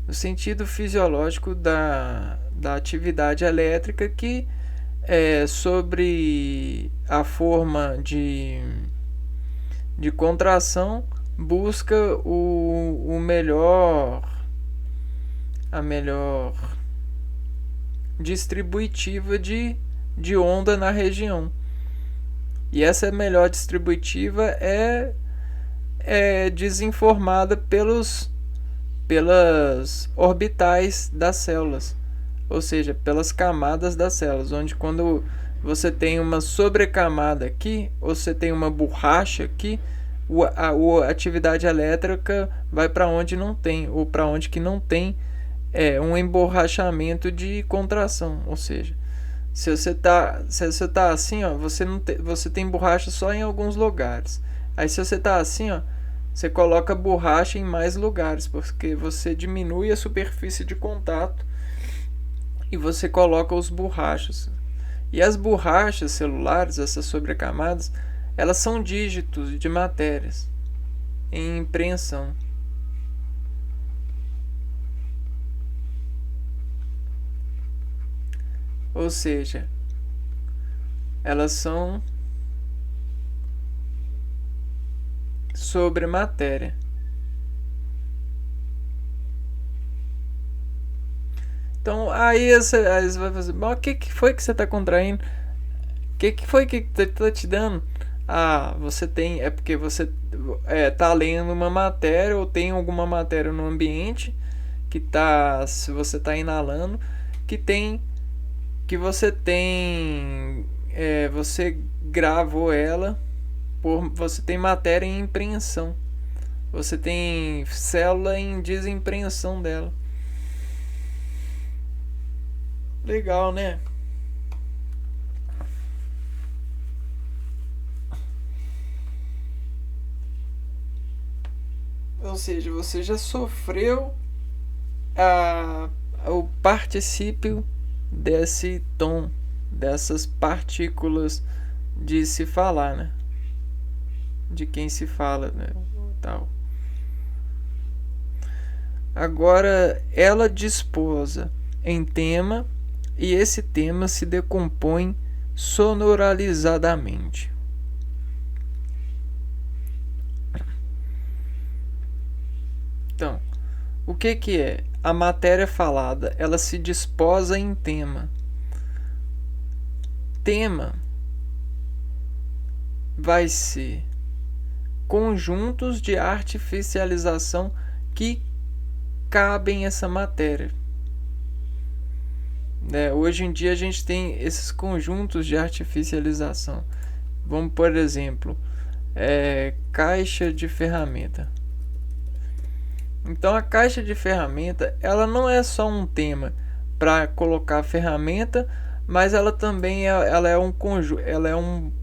no sentido fisiológico da atividade elétrica, que sobre a forma de contração busca a melhor distributiva de onda na região. E essa melhor distributiva é desinformada pelas orbitais das células, ou seja, pelas camadas das células, onde quando você tem uma sobrecamada aqui, ou você tem uma borracha aqui, a atividade elétrica vai para onde não tem, ou para onde que não tem um emborrachamento de contração. Ou seja, se você tá assim, ó, você tem borracha só em alguns lugares. Aí se você tá assim, ó, você coloca borracha em mais lugares, porque você diminui a superfície de contato e você coloca os borrachos. E as borrachas celulares, essas sobrecamadas, elas são dígitos de matérias em impressão. Ou seja, elas são sobre matéria. Então aí você vai fazer, mas o que foi que você está contraindo? O que foi que está te dando? Você tem, é porque você tá lendo uma matéria, ou tem alguma matéria no ambiente que se você está inalando, você gravou ela, você tem matéria em impreensão, você tem célula em desimpreensão dela. Legal, né? Ou seja, você já sofreu o particípio desse tom, dessas partículas de se falar, né? De quem se fala, né? Tal. Agora, ela disposa em tema e esse tema se decompõe sonoralizadamente. Então, o que é? A matéria falada, ela se disposa em tema. Tema vai ser conjuntos de artificialização que cabem essa matéria. Hoje em dia a gente tem esses conjuntos de artificialização. Vamos, por exemplo, caixa de ferramenta. Então a caixa de ferramenta, ela não é só um tema para colocar a ferramenta, mas ela também ela é um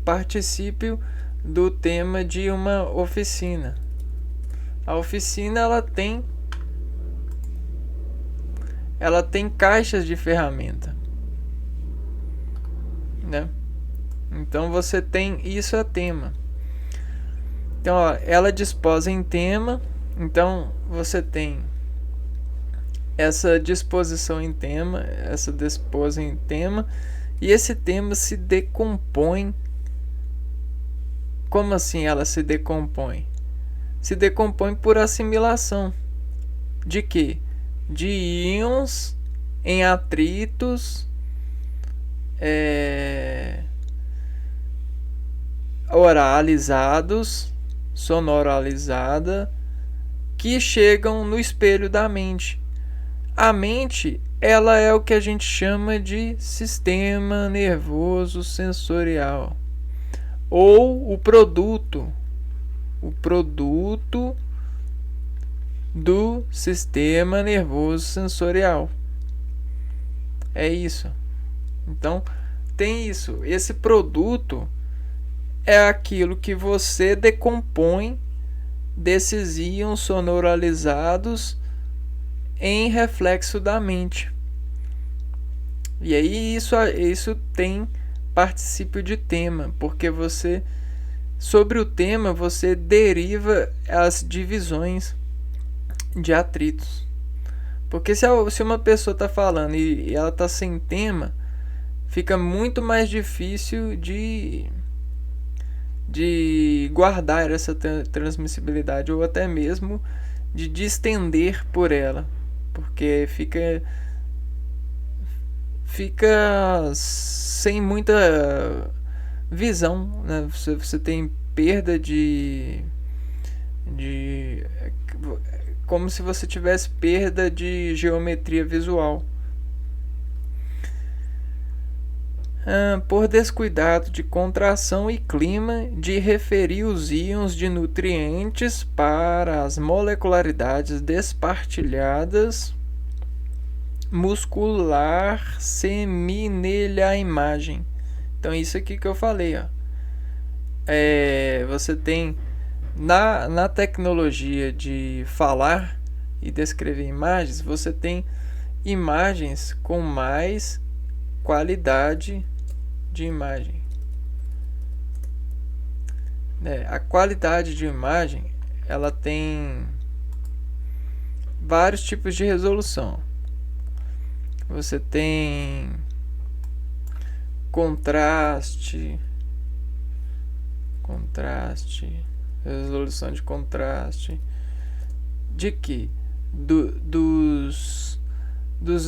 particípio do tema de uma oficina. A oficina ela tem caixas de ferramenta, né? Então você tem, isso é tema. Então, ó, ela disposa em tema. Então você tem essa disposição em tema, essa disposa em tema, e esse tema se decompõe. Como assim ela se decompõe? Se decompõe por assimilação. De quê? De íons em atritos oralizados, sonoralizada, que chegam no espelho da mente. A mente, ela é o que a gente chama de sistema nervoso sensorial, ou o produto do sistema nervoso sensorial. É isso. Então, tem isso. Esse produto é aquilo que você decompõe desses íons sonoralizados em reflexo da mente. E aí isso tem particípio de tema, porque você, sobre o tema, você deriva as divisões de atritos. Porque se uma pessoa está falando e ela está sem tema, fica muito mais difícil de guardar essa transmissibilidade, ou até mesmo de distender por ela, porque fica sem muita visão, né? Você tem perda de como se você tivesse perda de geometria visual. Por descuidado de contração e clima, de referir os íons de nutrientes para as molecularidades despartilhadas muscular seminelha a imagem. Então isso aqui que eu falei, ó. Você tem na tecnologia de falar e descrever imagens, você tem imagens com mais qualidade de imagem. A qualidade de imagem, ela tem vários tipos de resolução. Você tem contraste, resolução de contraste, de que? Dos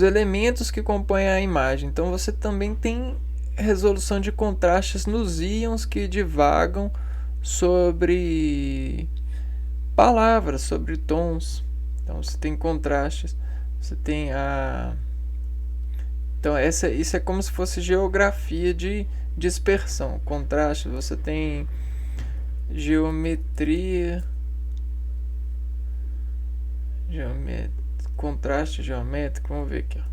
elementos que compõem a imagem. Então você também tem resolução de contrastes nos íons que divagam sobre palavras, sobre tons. Então você tem contrastes, você tem então isso é como se fosse geografia de dispersão. Contraste, você tem geometria, contraste geométrico. Vamos ver aqui, ó.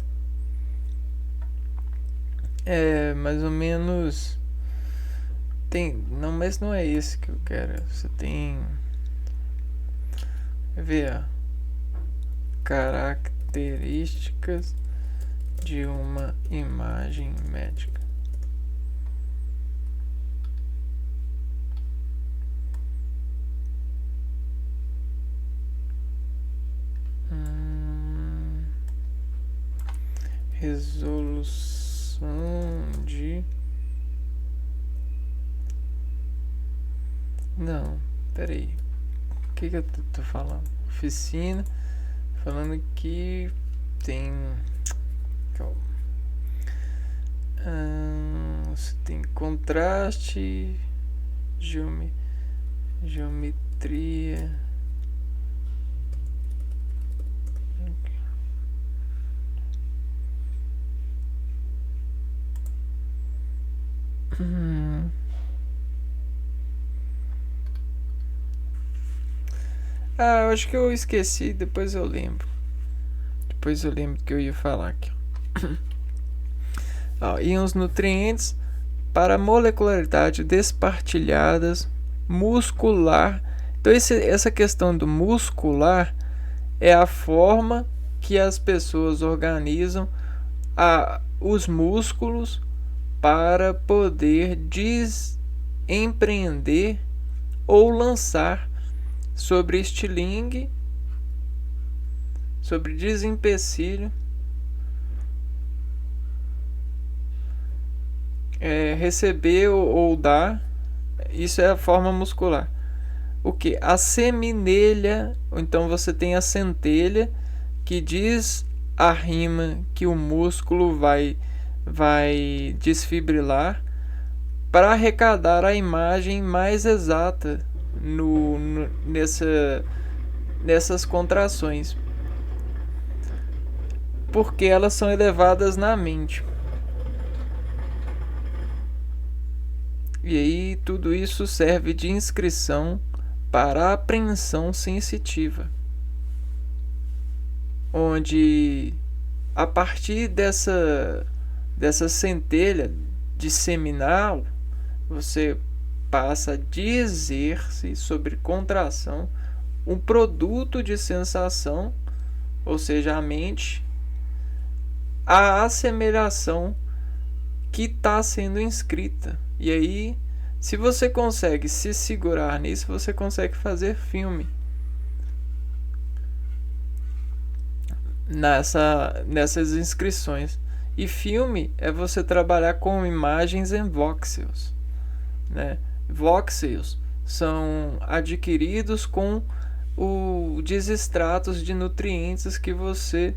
Mais ou menos não, mas não é esse que eu quero. Você tem, ver, ó, características de uma imagem médica. resolução de... Não, peraí. O que eu tô falando? Oficina. Falando que tem... Você tem contraste, geometria. Eu acho que eu esqueci, depois eu lembro. Depois eu lembro que eu ia falar aqui. Íons nutrientes para molecularidade despartilhadas, muscular. Então essa questão do muscular é a forma que as pessoas organizam os músculos para poder empreender ou lançar sobre estilingue, sobre desempecilho, receber ou dar. Isso é a forma muscular. O que? A seminelha, ou então você tem a centelha, que diz a rima que o músculo vai desfibrilar para arrecadar a imagem mais exata nessas contrações, porque elas são elevadas na mente. E aí tudo isso serve de inscrição para a apreensão sensitiva, onde a partir dessa centelha disseminal você passa a dizer-se sobre contração um produto de sensação, ou seja, a mente, a assemelhação que está sendo inscrita. E aí, se você consegue se segurar nisso, você consegue fazer filme nessas inscrições. E filme é você trabalhar com imagens em voxels, né? Voxels são adquiridos com o desestratos de nutrientes que você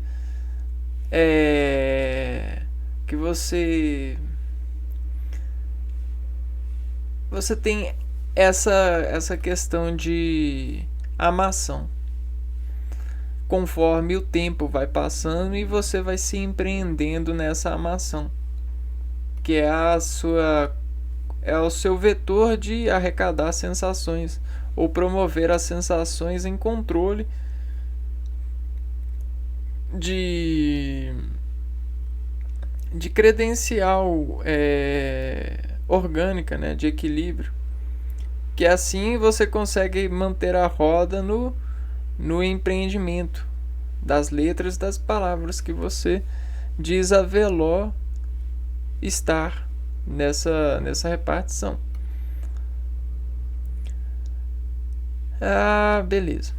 tem essa questão de amação. Conforme o tempo vai passando e você vai se empreendendo nessa amação, que é o seu vetor de arrecadar sensações ou promover as sensações em controle de credencial orgânica, né, de equilíbrio, que assim você consegue manter a roda no empreendimento das letras, das palavras que você desavelou estar nessa repartição. Beleza.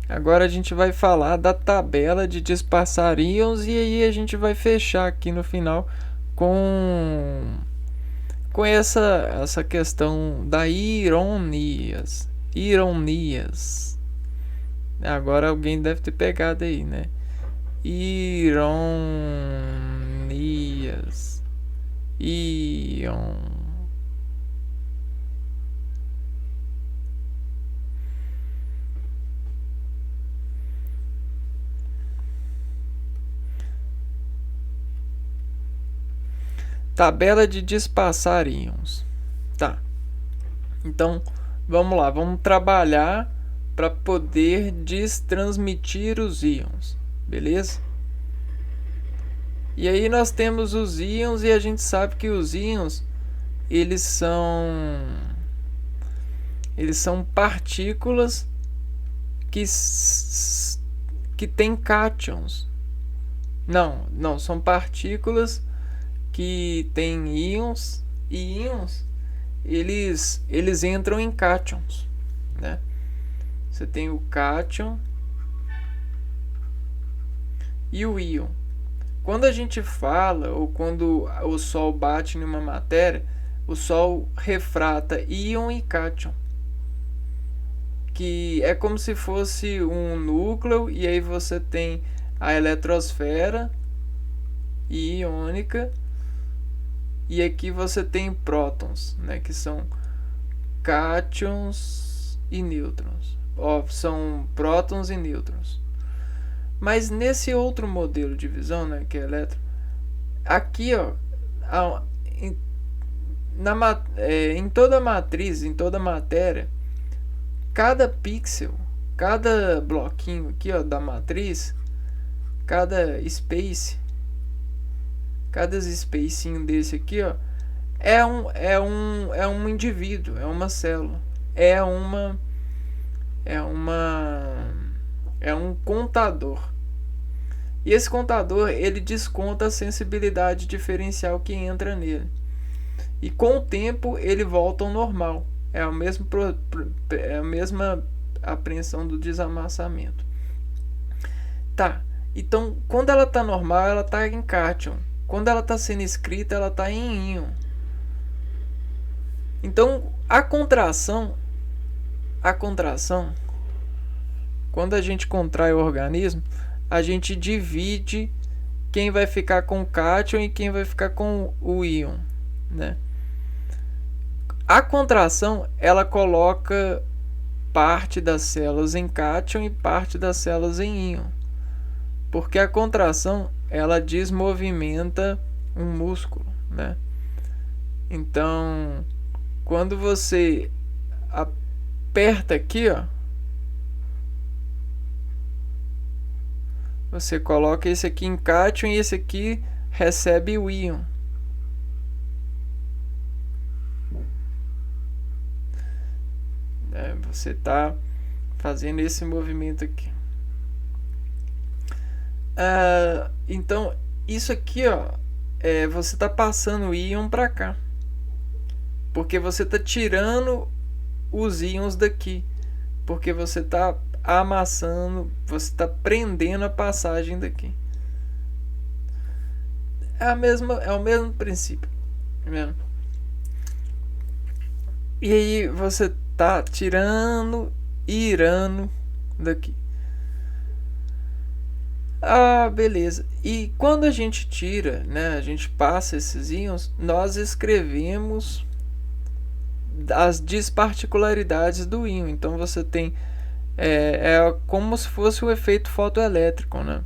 Agora a gente vai falar da tabela de dispersar íons e aí a gente vai fechar aqui no final com essa questão da ironias. Agora alguém deve ter pegado aí, né? Ironias. Tabela de despassar íons. Tá. Então, vamos lá. Vamos trabalhar para poder destransmitir os íons. Beleza? E aí nós temos os íons e a gente sabe que os íons eles são partículas que têm cátions. Não, são partículas que têm íons, e íons eles entram em cátions, né? Você tem o cátion e o íon. Quando a gente fala, ou quando o Sol bate em uma matéria, o Sol refrata íon e cátion, que é como se fosse um núcleo, e aí você tem a eletrosfera iônica, e aqui você tem prótons, né, que são cátions e nêutrons. São prótons e nêutrons. Mas nesse outro modelo de visão, né, que é elétron, aqui, ó, em toda a matriz, em toda a matéria, cada pixel, cada bloquinho aqui, ó, da matriz, cada spacinho desse aqui, ó, é um indivíduo, é uma célula, é um contador. E esse contador, ele desconta a sensibilidade diferencial que entra nele. E com o tempo ele volta ao normal. É a mesma apreensão do desamassamento. Tá. Então, quando ela está normal, ela está em cátion. Quando ela está sendo escrita, ela está em íon. Então, a contração, quando a gente contrai o organismo, a gente divide quem vai ficar com o cátion e quem vai ficar com o íon, né? A contração, ela coloca parte das células em cátion e parte das células em íon. Porque a contração, ela desmovimenta um músculo, né? Então, quando você aperta aqui, ó, você coloca esse aqui em cátion e esse aqui recebe o íon. Você está fazendo esse movimento aqui. Então, isso aqui, ó, você está passando o íon para cá. Porque você está tirando os íons daqui. Porque você está amassando, você está prendendo a passagem daqui. É o mesmo princípio. Né? E aí você tá tirando e irando daqui. Beleza. E quando a gente tira, né, a gente passa esses íons, nós escrevemos as desparticularidades do íon. Então você tem como se fosse o efeito fotoelétrico, né?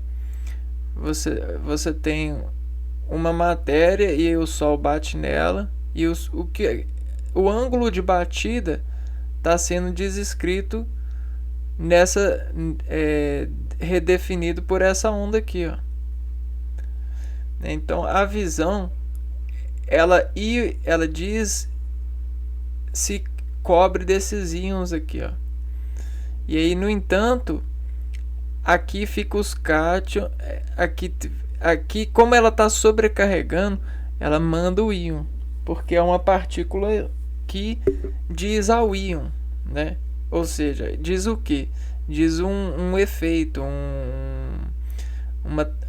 Você tem uma matéria e o Sol bate nela e o ângulo de batida está sendo desescrito redefinido por essa onda aqui, ó. Então a visão ela se cobre desses íons aqui, ó. E aí, no entanto, aqui fica os cátion, aqui como ela está sobrecarregando, ela manda o íon, porque é uma partícula que diz ao íon, né? Ou seja, diz o que? Diz um efeito,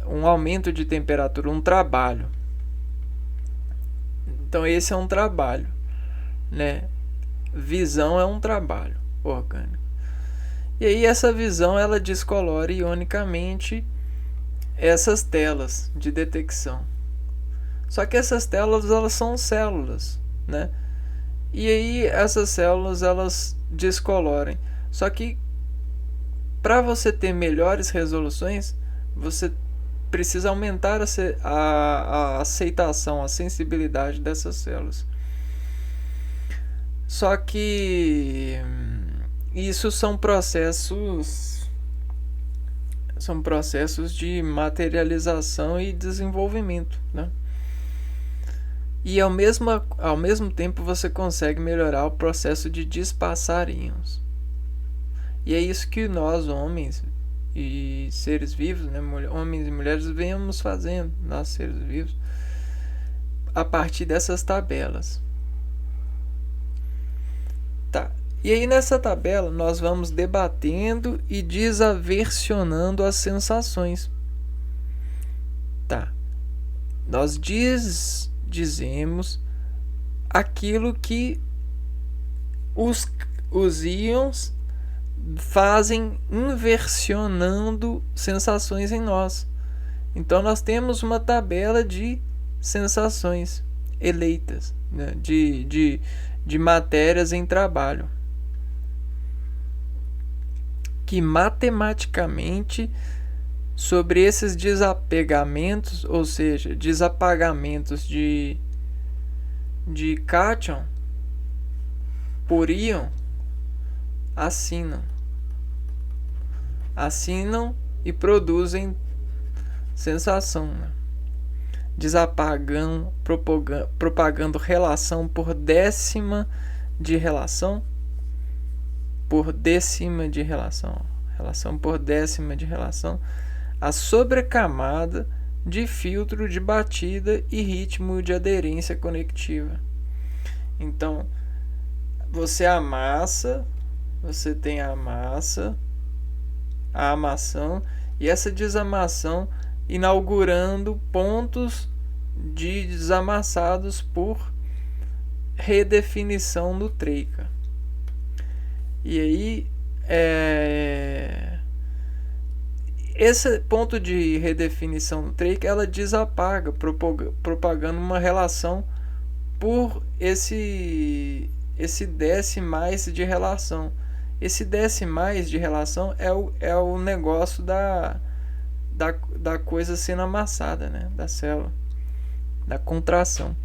um aumento de temperatura, um trabalho. Então esse é um trabalho, né? Visão é um trabalho orgânico. E aí essa visão ela descolora ionicamente essas telas de detecção. Só que essas telas elas são células, né? E aí essas células elas descolorem. Só que para você ter melhores resoluções, você precisa aumentar a aceitação, a sensibilidade dessas células. Só que isso são processos de materialização e desenvolvimento, né? E ao mesmo tempo você consegue melhorar o processo de despassar íons. E é isso que nós, homens e seres vivos, né, homens e mulheres, venhamos fazendo, nós seres vivos, a partir dessas tabelas. Tá. E aí nessa tabela nós vamos debatendo e desaversionando as sensações. nós dizemos aquilo que os íons fazem inversionando sensações em nós. Então nós temos uma tabela de sensações eleitas, né, de matérias em trabalho, que matematicamente, sobre esses desapegamentos, ou seja, desapagamentos de cátion por íon, assinam e produzem sensação, né? Desapagam, propagando relação por décima de relação, relação por décima de relação, a sobrecamada de filtro de batida e ritmo de aderência conectiva. Então, você tem a amação e essa desamação, inaugurando pontos de desamassados por redefinição nutreica. E aí, esse ponto de redefinição nutreica, ela desapaga, propagando uma relação por esse decimais de relação. Esse decimais de relação é o negócio da coisa sendo amassada, né? Da célula, da contração.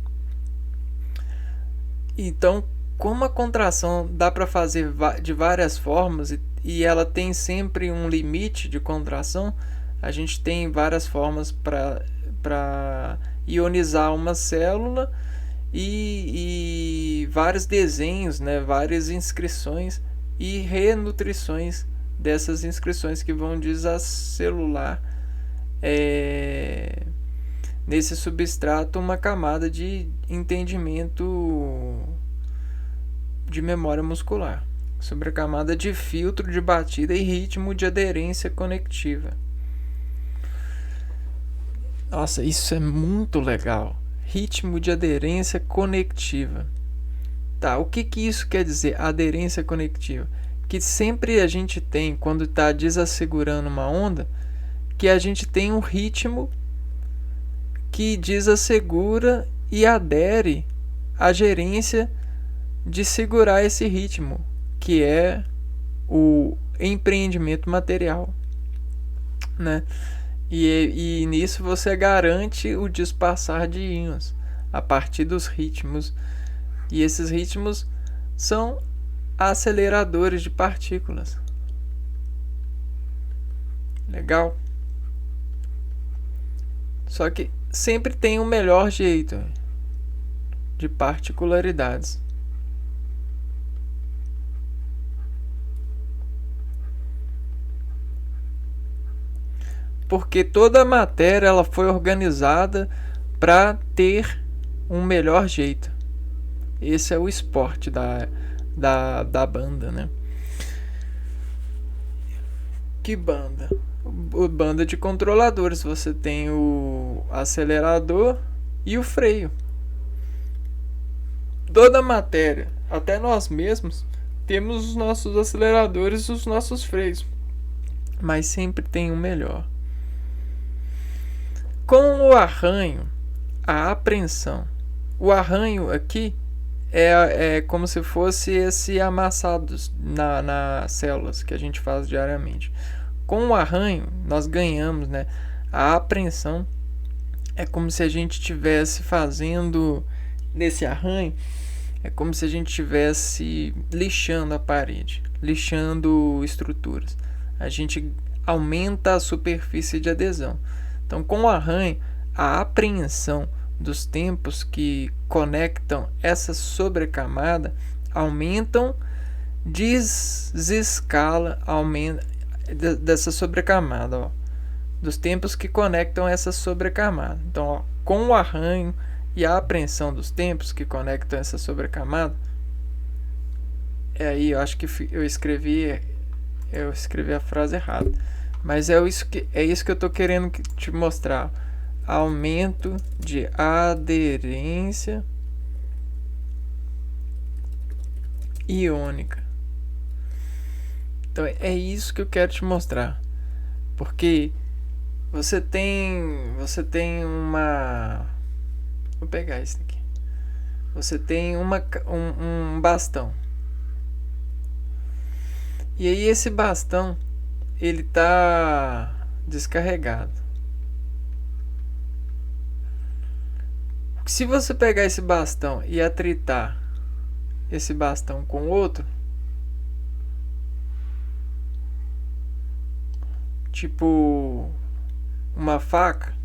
Então, como a contração dá para fazer de várias formas e ela tem sempre um limite de contração, a gente tem várias formas para ionizar uma célula e vários desenhos, né? Várias inscrições e renutrições dessas inscrições que vão desacelular nesse substrato uma camada de entendimento de memória muscular, sobre a camada de filtro de batida e ritmo de aderência conectiva. Nossa, isso é muito legal. Ritmo de aderência conectiva. Tá, o que isso quer dizer, aderência conectiva? Que sempre a gente tem, quando está desassegurando uma onda, que a gente tem um ritmo que desassegura e adere à gerência de segurar esse ritmo, que é o empreendimento material, né? E nisso você garante o dispersar de íons a partir dos ritmos. E esses ritmos são aceleradores de partículas. Legal? Só que sempre tem um melhor jeito de particularidades. Porque toda a matéria ela foi organizada para ter um melhor jeito. Esse é o esporte da banda, né? Que banda? Banda de controladores. Você tem o acelerador e o freio. Toda a matéria, até nós mesmos, temos os nossos aceleradores e os nossos freios. Mas sempre tem um melhor. Com o arranho, a apreensão. O arranho aqui é como se fosse esse amassados nas células que a gente faz diariamente. Com o arranho, nós ganhamos, né? A apreensão é como se a gente estivesse fazendo nesse arranho, é como se a gente estivesse lixando a parede, lixando estruturas. A gente aumenta a superfície de adesão. Então, com o arranho, a apreensão dos tempos que conectam essa sobrecamada aumentam, desescala, aumenta dessa sobrecamada, ó, dos tempos que conectam essa sobrecamada. Então, ó, com o arranho e a apreensão dos tempos que conectam essa sobrecamada, aí eu acho que eu escrevi a frase errada. Mas é isso que eu estou querendo te mostrar. aumento de aderência iônica. Então é isso que eu quero te mostrar, porque você tem uma, vou pegar esse aqui, você tem um bastão, e aí esse bastão ele tá descarregado. Se você pegar esse bastão e atritar esse bastão com outro, tipo uma faca,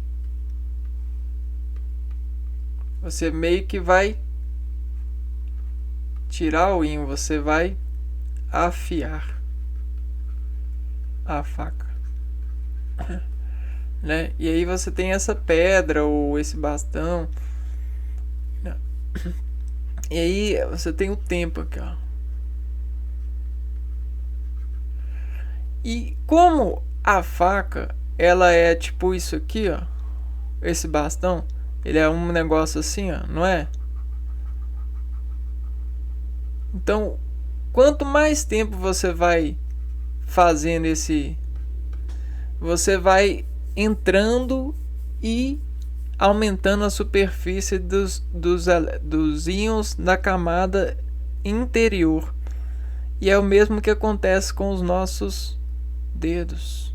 você meio que vai tirar o ímã, você vai afiar a faca, né? E aí você tem essa pedra ou esse bastão, e aí você tem o tempo aqui, ó. E como a faca, ela é tipo isso aqui, ó, esse bastão, ele é um negócio assim, ó, não é? Então, quanto mais tempo você vai fazendo você vai entrando e aumentando a superfície dos íons da camada interior. E é o mesmo que acontece com os nossos dedos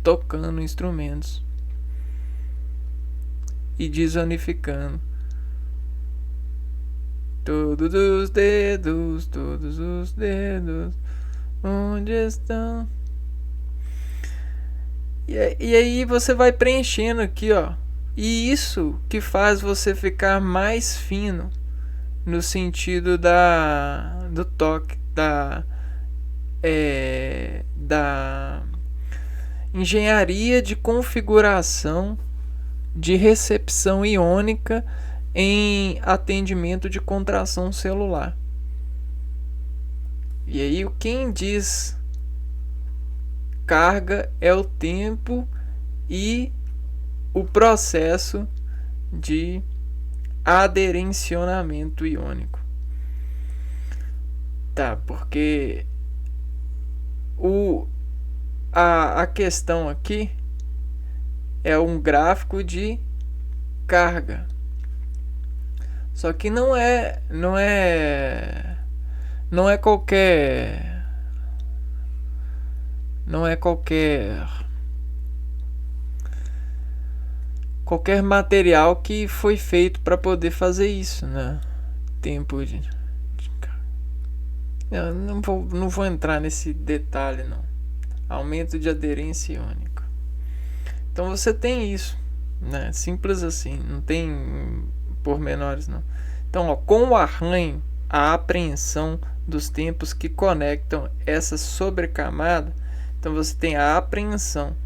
tocando instrumentos e desonificando. Todos os dedos, onde estão? E aí você vai preenchendo aqui, ó. E isso que faz você ficar mais fino no sentido do toque, da engenharia de configuração de recepção iônica em atendimento de contração celular. E aí quem diz carga é o tempo e o processo de aderencionamento iônico. Tá, porque a questão aqui é um gráfico de carga. Só que não é qualquer material que foi feito para poder fazer isso, né? Tempo de eu não vou entrar nesse detalhe, não. Aumento de aderência iônica. Então você tem isso, né? Simples assim, não tem pormenores, não. Então, ó, com o arranho, a apreensão dos tempos que conectam essa sobrecamada, então você tem a apreensão.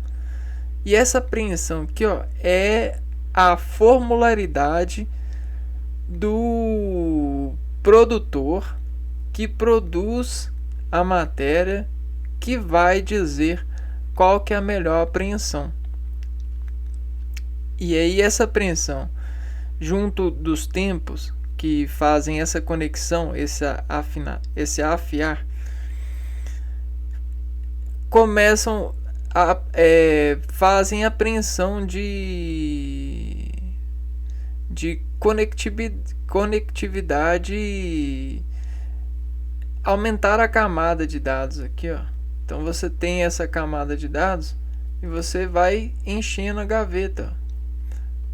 E essa apreensão aqui, ó, é a formularidade do produtor que produz a matéria, que vai dizer qual que é a melhor apreensão. E aí essa apreensão, junto dos tempos que fazem essa conexão, esse afiar, começam fazem apreensão de conectividade, aumentar a camada de dados aqui, ó. Então você tem essa camada de dados e você vai enchendo a gaveta, ó.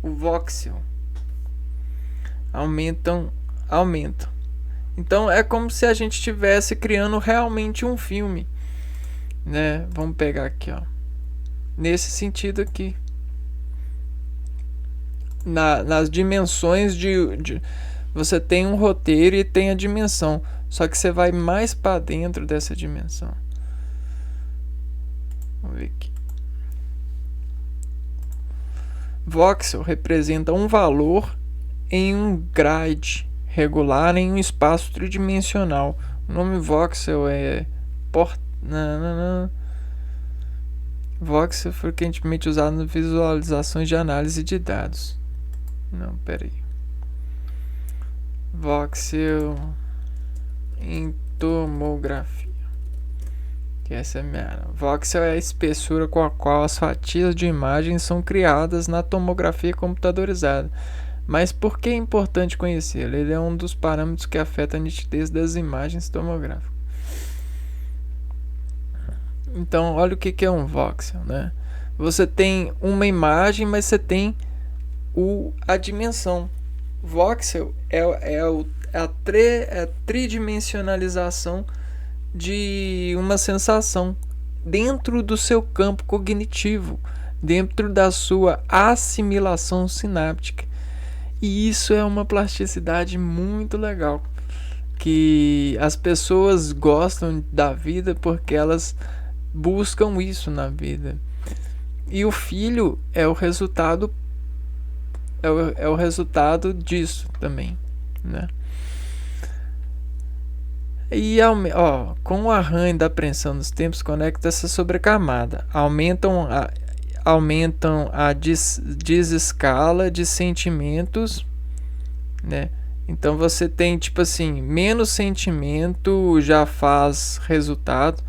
O voxel aumentam. Então é como se a gente estivesse criando realmente um filme, né? Vamos pegar aqui, ó, nesse sentido aqui, nas dimensões de você tem um roteiro e tem a dimensão, só que você vai mais para dentro dessa dimensão. Vamos ver aqui. Voxel representa um valor em um grid regular em um espaço tridimensional. O nome voxel é Voxel é frequentemente usado nas visualizações de análise de dados. Não, peraí. Voxel em tomografia. Que essa é a minha área. Voxel é a espessura com a qual as fatias de imagens são criadas na tomografia computadorizada. Mas por que é importante conhecê-lo? Ele é um dos parâmetros que afeta a nitidez das imagens tomográficas. Então, olha o que é um voxel, né? Você tem uma imagem, mas você tem a dimensão. Voxel é a tridimensionalização de uma sensação dentro do seu campo cognitivo, dentro da sua assimilação sináptica. E isso é uma plasticidade muito legal, que as pessoas gostam da vida porque elas buscam isso na vida. E o filho é o resultado disso também, né? E com o arranho da apreensão dos tempos, conecta essa sobrecamada. Aumentam a desescala de sentimentos, né? Então você tem tipo assim, menos sentimento já faz resultado.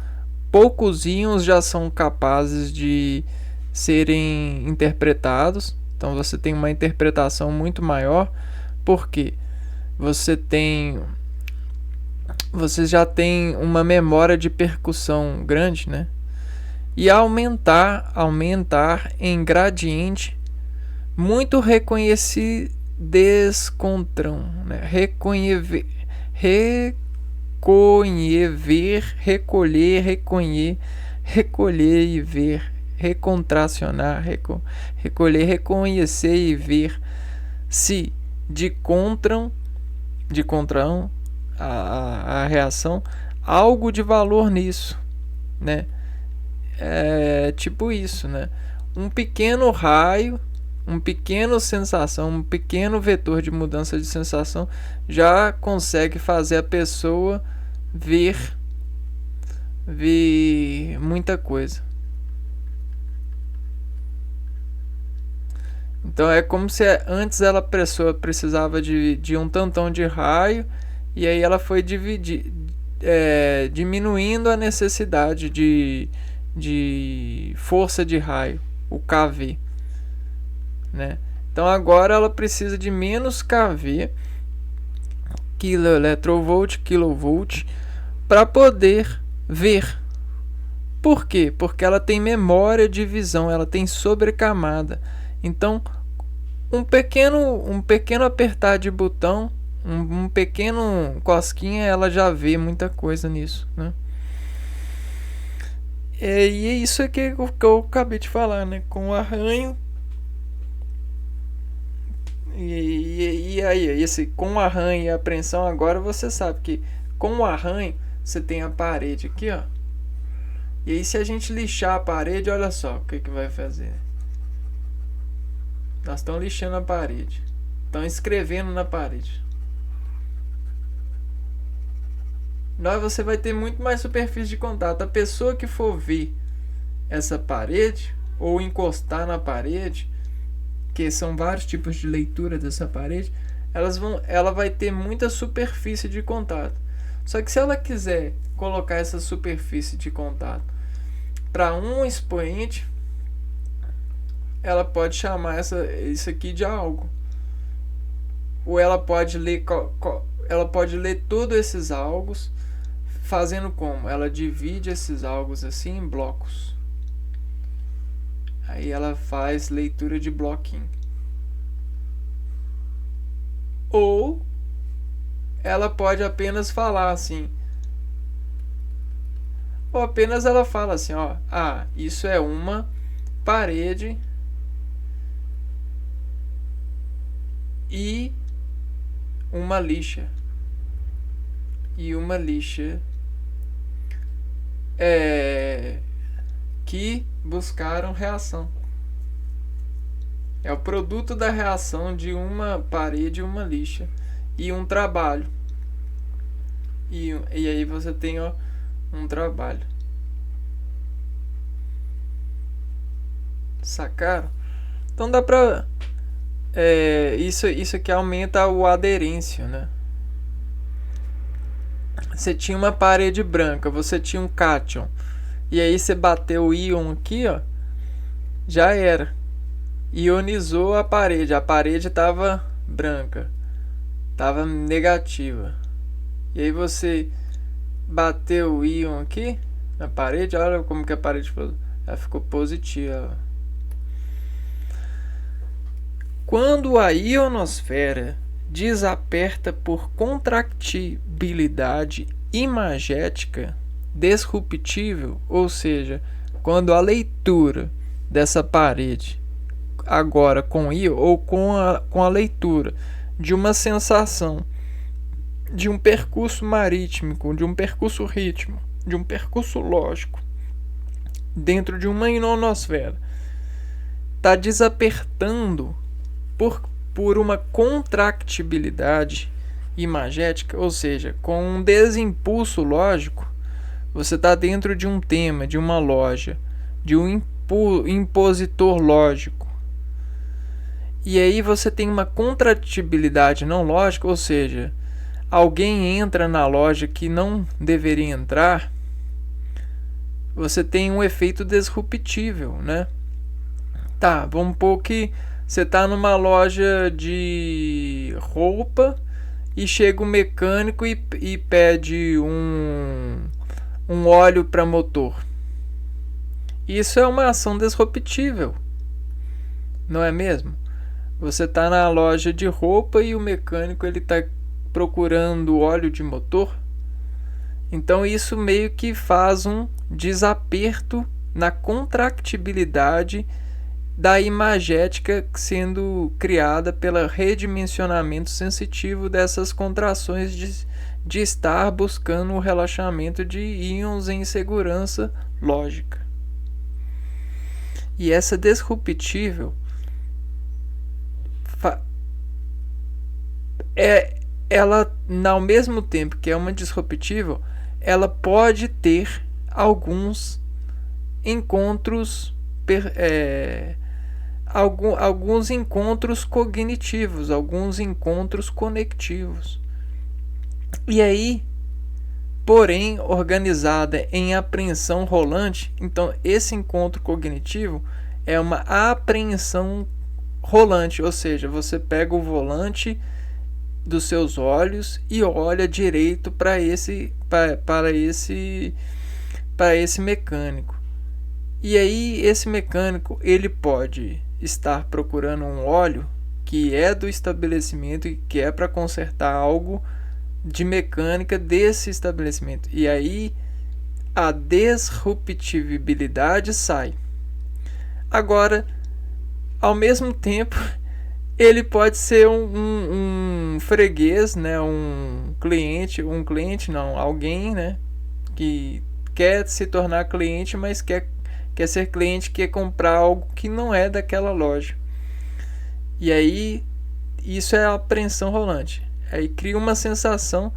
Poucos íons já são capazes de serem interpretados. Então você tem uma interpretação muito maior, porque você já tem uma memória de percussão grande, né? E aumentar em gradiente muito reconhecer, recolher e ver, recontracionar, recolher, reconhecer e ver se de contra a reação algo de valor nisso, né? É tipo isso, né? Um pequeno raio, um pequeno sensação, um pequeno vetor de mudança de sensação já consegue fazer a pessoa ver muita coisa. Então é como se antes a pessoa precisava de um tantão de raio, e aí ela foi diminuindo a necessidade de força de raio, o kV, né? Então agora ela precisa de menos kV, kilovolt, para poder ver. Por quê? Porque ela tem memória de visão, ela tem sobrecamada. Então, um pequeno apertar de botão, um pequeno cosquinha, ela já vê muita coisa nisso, né? E é isso que eu acabei de falar, né? Com o arranho. E aí, com o arranho e a apreensão, agora você sabe que com o arranho você tem a parede aqui, ó. E aí, se a gente lixar a parede, olha só o que vai fazer. Nós estamos lixando a parede. Estão escrevendo na parede. Você vai ter muito mais superfície de contato. A pessoa que for ver essa parede, ou encostar na parede, que são vários tipos de leitura dessa parede, ela vai ter muita superfície de contato. Só que se ela quiser colocar essa superfície de contato para um expoente, ela pode chamar isso aqui de algo. Ou ela pode ler todos esses algos, fazendo como? Ela divide esses algos assim em blocos. Aí ela faz leitura de bloquinho. Ou ela pode apenas falar assim. Ou apenas ela fala assim, ó, isso é uma parede e uma lixa. E uma lixa que buscaram reação. É o produto da reação de uma parede e uma lixa e um trabalho. E aí você tem um trabalho. Sacaram? Então dá pra... isso aqui aumenta o aderência, né? Você tinha uma parede branca, você tinha um cátion. E aí você bateu o íon aqui, ó. Já era. Ionizou a parede estava branca, estava negativa. E aí você bateu o íon aqui na parede, olha como que a parede ela ficou positiva. Quando a ionosfera desaperta por contractibilidade imagética disruptível, ou seja, quando a leitura dessa parede agora com íon ou com a leitura de uma sensação de um percurso marítmico, de um percurso rítmico, de um percurso lógico dentro de uma ionosfera, está desapertando por uma contractibilidade imagética, ou seja, com um desimpulso lógico. Você está dentro de um tema, de uma loja, de um impositor lógico. E aí você tem uma contratibilidade não lógica, ou seja, alguém entra na loja que não deveria entrar, você tem um efeito disruptível, né? Tá, vamos pôr que você está numa loja de roupa e chega o mecânico e pede um óleo para motor. Isso é uma ação disruptível, não é mesmo? Você está na loja de roupa e o mecânico está procurando óleo de motor. Então isso meio que faz um desaperto na contractibilidade da imagética sendo criada pelo redimensionamento sensitivo dessas contrações de estar buscando o relaxamento de íons em segurança lógica. E essa disruptível ela, ao mesmo tempo que é uma disruptível, ela pode ter alguns encontros alguns encontros cognitivos, alguns encontros conectivos. E aí, porém, organizada em apreensão rolante, então esse encontro cognitivo é uma apreensão rolante, ou seja, você pega o volante dos seus olhos e olha direito para esse mecânico. E aí esse mecânico ele pode estar procurando um óleo que é do estabelecimento e que é para consertar algo de mecânica desse estabelecimento. E aí a disruptibilidade sai. Agora, ao mesmo tempo, ele pode ser um freguês, né? Alguém, né? Que quer se tornar cliente, mas quer ser cliente, quer comprar algo que não é daquela loja. E aí, isso é a apreensão rolante. Aí cria uma sensação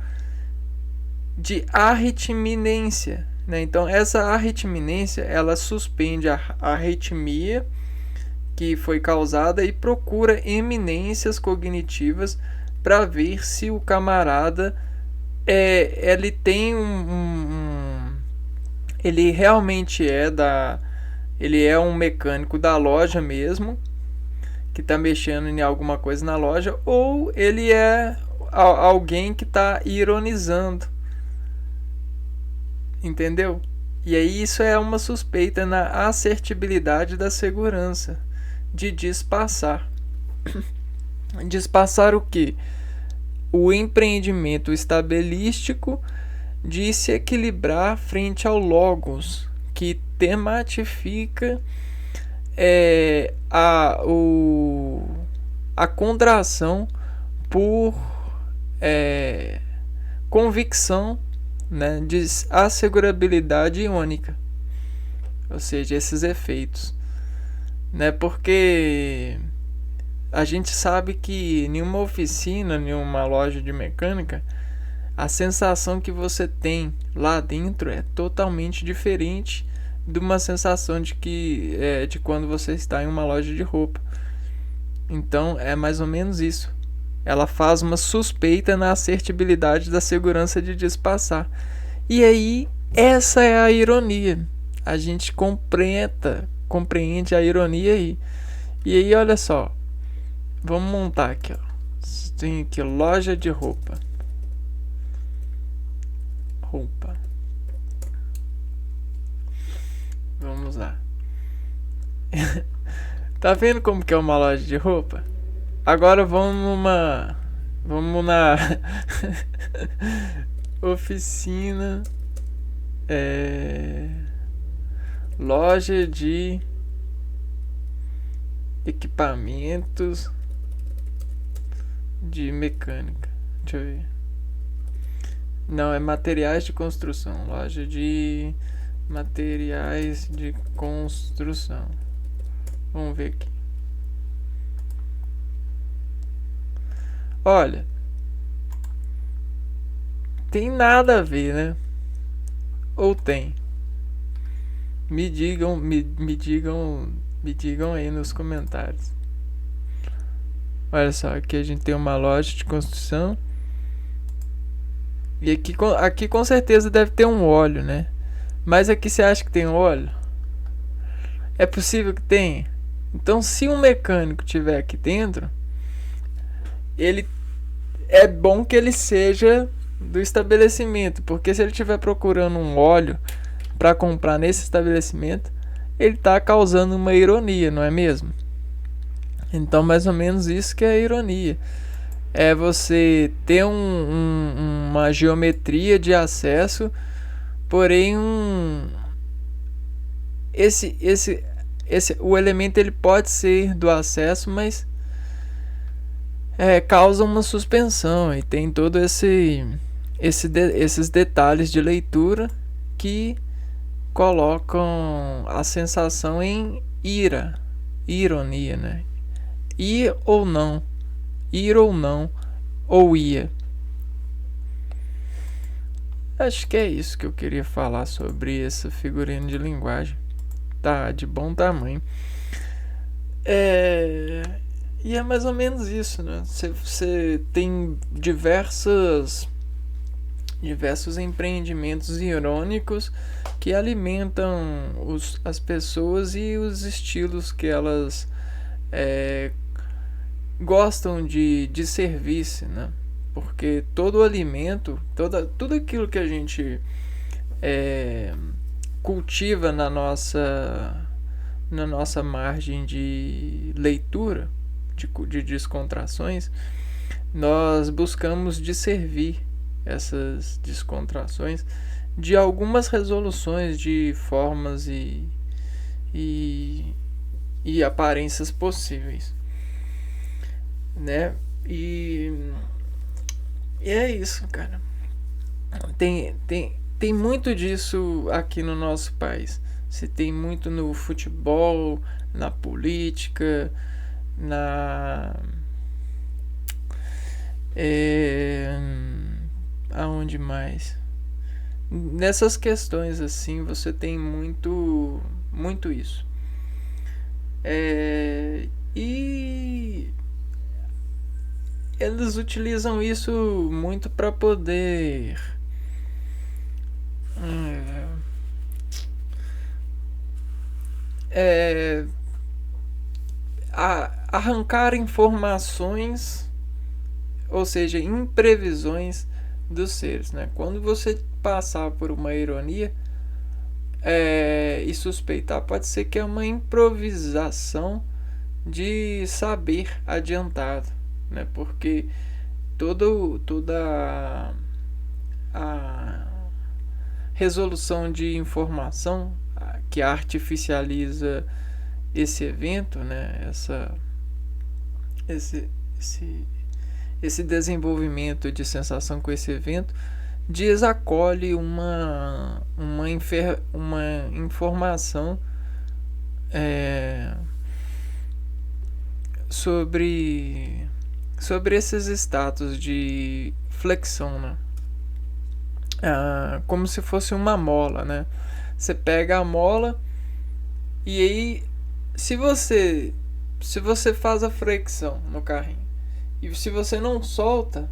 de arritminência, né? Então, essa arritminência, ela suspende a arritmia que foi causada e procura eminências cognitivas para ver se o camarada ele tem ele realmente ele é um mecânico da loja mesmo, que está mexendo em alguma coisa na loja, ou ele é alguém que está ironizando, entendeu? E aí isso é uma suspeita na assertibilidade da segurança de disfarçar. Disfarçar o que? O empreendimento estabilístico de se equilibrar frente ao logos, que tematifica a contração por convicção, né, de assegurabilidade iônica, ou seja, esses efeitos, né, porque a gente sabe que em uma oficina, em uma loja de mecânica, a sensação que você tem lá dentro é totalmente diferente de uma sensação de que de quando você está em uma loja de roupa. Então é mais ou menos isso. Ela faz uma suspeita na assertibilidade da segurança de despassar. E aí, essa é a ironia. A gente compreende a ironia aí. E aí, olha só. Vamos montar aqui, ó. Tem aqui loja de roupa. Roupa. Vamos lá. Tá vendo como que é uma loja de roupa? Agora vamos na oficina, loja de equipamentos de mecânica. Deixa eu ver. Não, é materiais de construção. Loja de materiais de construção. Vamos ver aqui. Olha, tem nada a ver, né? Ou tem? Me digam aí nos comentários. Olha só, aqui a gente tem uma loja de construção. E aqui com certeza deve ter um óleo, né? Mas aqui você acha que tem óleo? É possível que tenha. Então, se um mecânico tiver aqui dentro, ele é bom que ele seja do estabelecimento, porque se ele estiver procurando um óleo para comprar nesse estabelecimento, ele está causando uma ironia, não é mesmo? Então, mais ou menos isso que é a ironia. É você ter uma geometria de acesso, porém o elemento ele pode ser do acesso, mas causa uma suspensão e tem todo esses detalhes de leitura que colocam a sensação em ironia, né? Ir ou não, ou ia. Acho que é isso que eu queria falar sobre essa figurino de linguagem. Tá de bom tamanho. E é mais ou menos isso, né? Você tem diversos empreendimentos irônicos que alimentam as pessoas e os estilos que elas gostam de servir-se, né? Porque todo alimento, tudo aquilo que a gente cultiva na nossa margem de leitura, de descontrações, nós buscamos disservir essas descontrações de algumas resoluções de formas e aparências possíveis, né? E é isso, cara. Tem muito disso aqui no nosso país. Você tem muito no futebol, na política, aonde mais? Nessas questões assim, você tem muito isso. E eles utilizam isso muito para poder arrancar informações, ou seja, imprevisões dos seres, né? Quando você passar por uma ironia e suspeitar, pode ser que é uma improvisação de saber adiantado, né? Porque toda a resolução de informação que artificializa esse evento, né? Esse desenvolvimento de sensação com esse evento desacolhe uma informação sobre esses status de flexão, né? Como se fosse uma mola, né? Você pega a mola e aí se você faz a flexão no carrinho e se você não solta,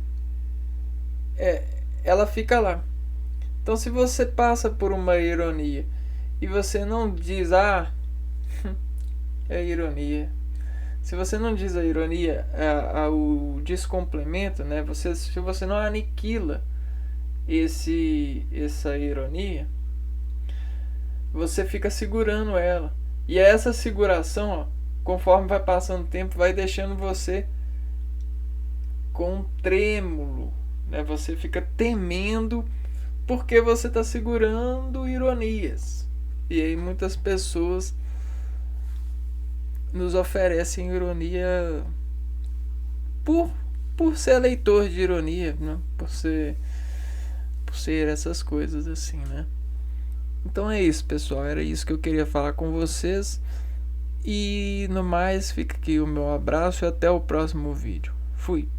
ela fica lá. Então se você passa por uma ironia e você não diz é ironia. Se você não diz a ironia, o descomplemento, né? Se você não aniquila essa ironia, você fica segurando ela. E essa seguração, ó, conforme vai passando o tempo, vai deixando você com um trêmulo, né? Você fica temendo porque você está segurando ironias. E aí muitas pessoas nos oferecem ironia por ser leitor de ironia, né? Por ser essas coisas assim, né? Então é isso, pessoal. Era isso que eu queria falar com vocês. E no mais, fica aqui o meu abraço e até o próximo vídeo. Fui!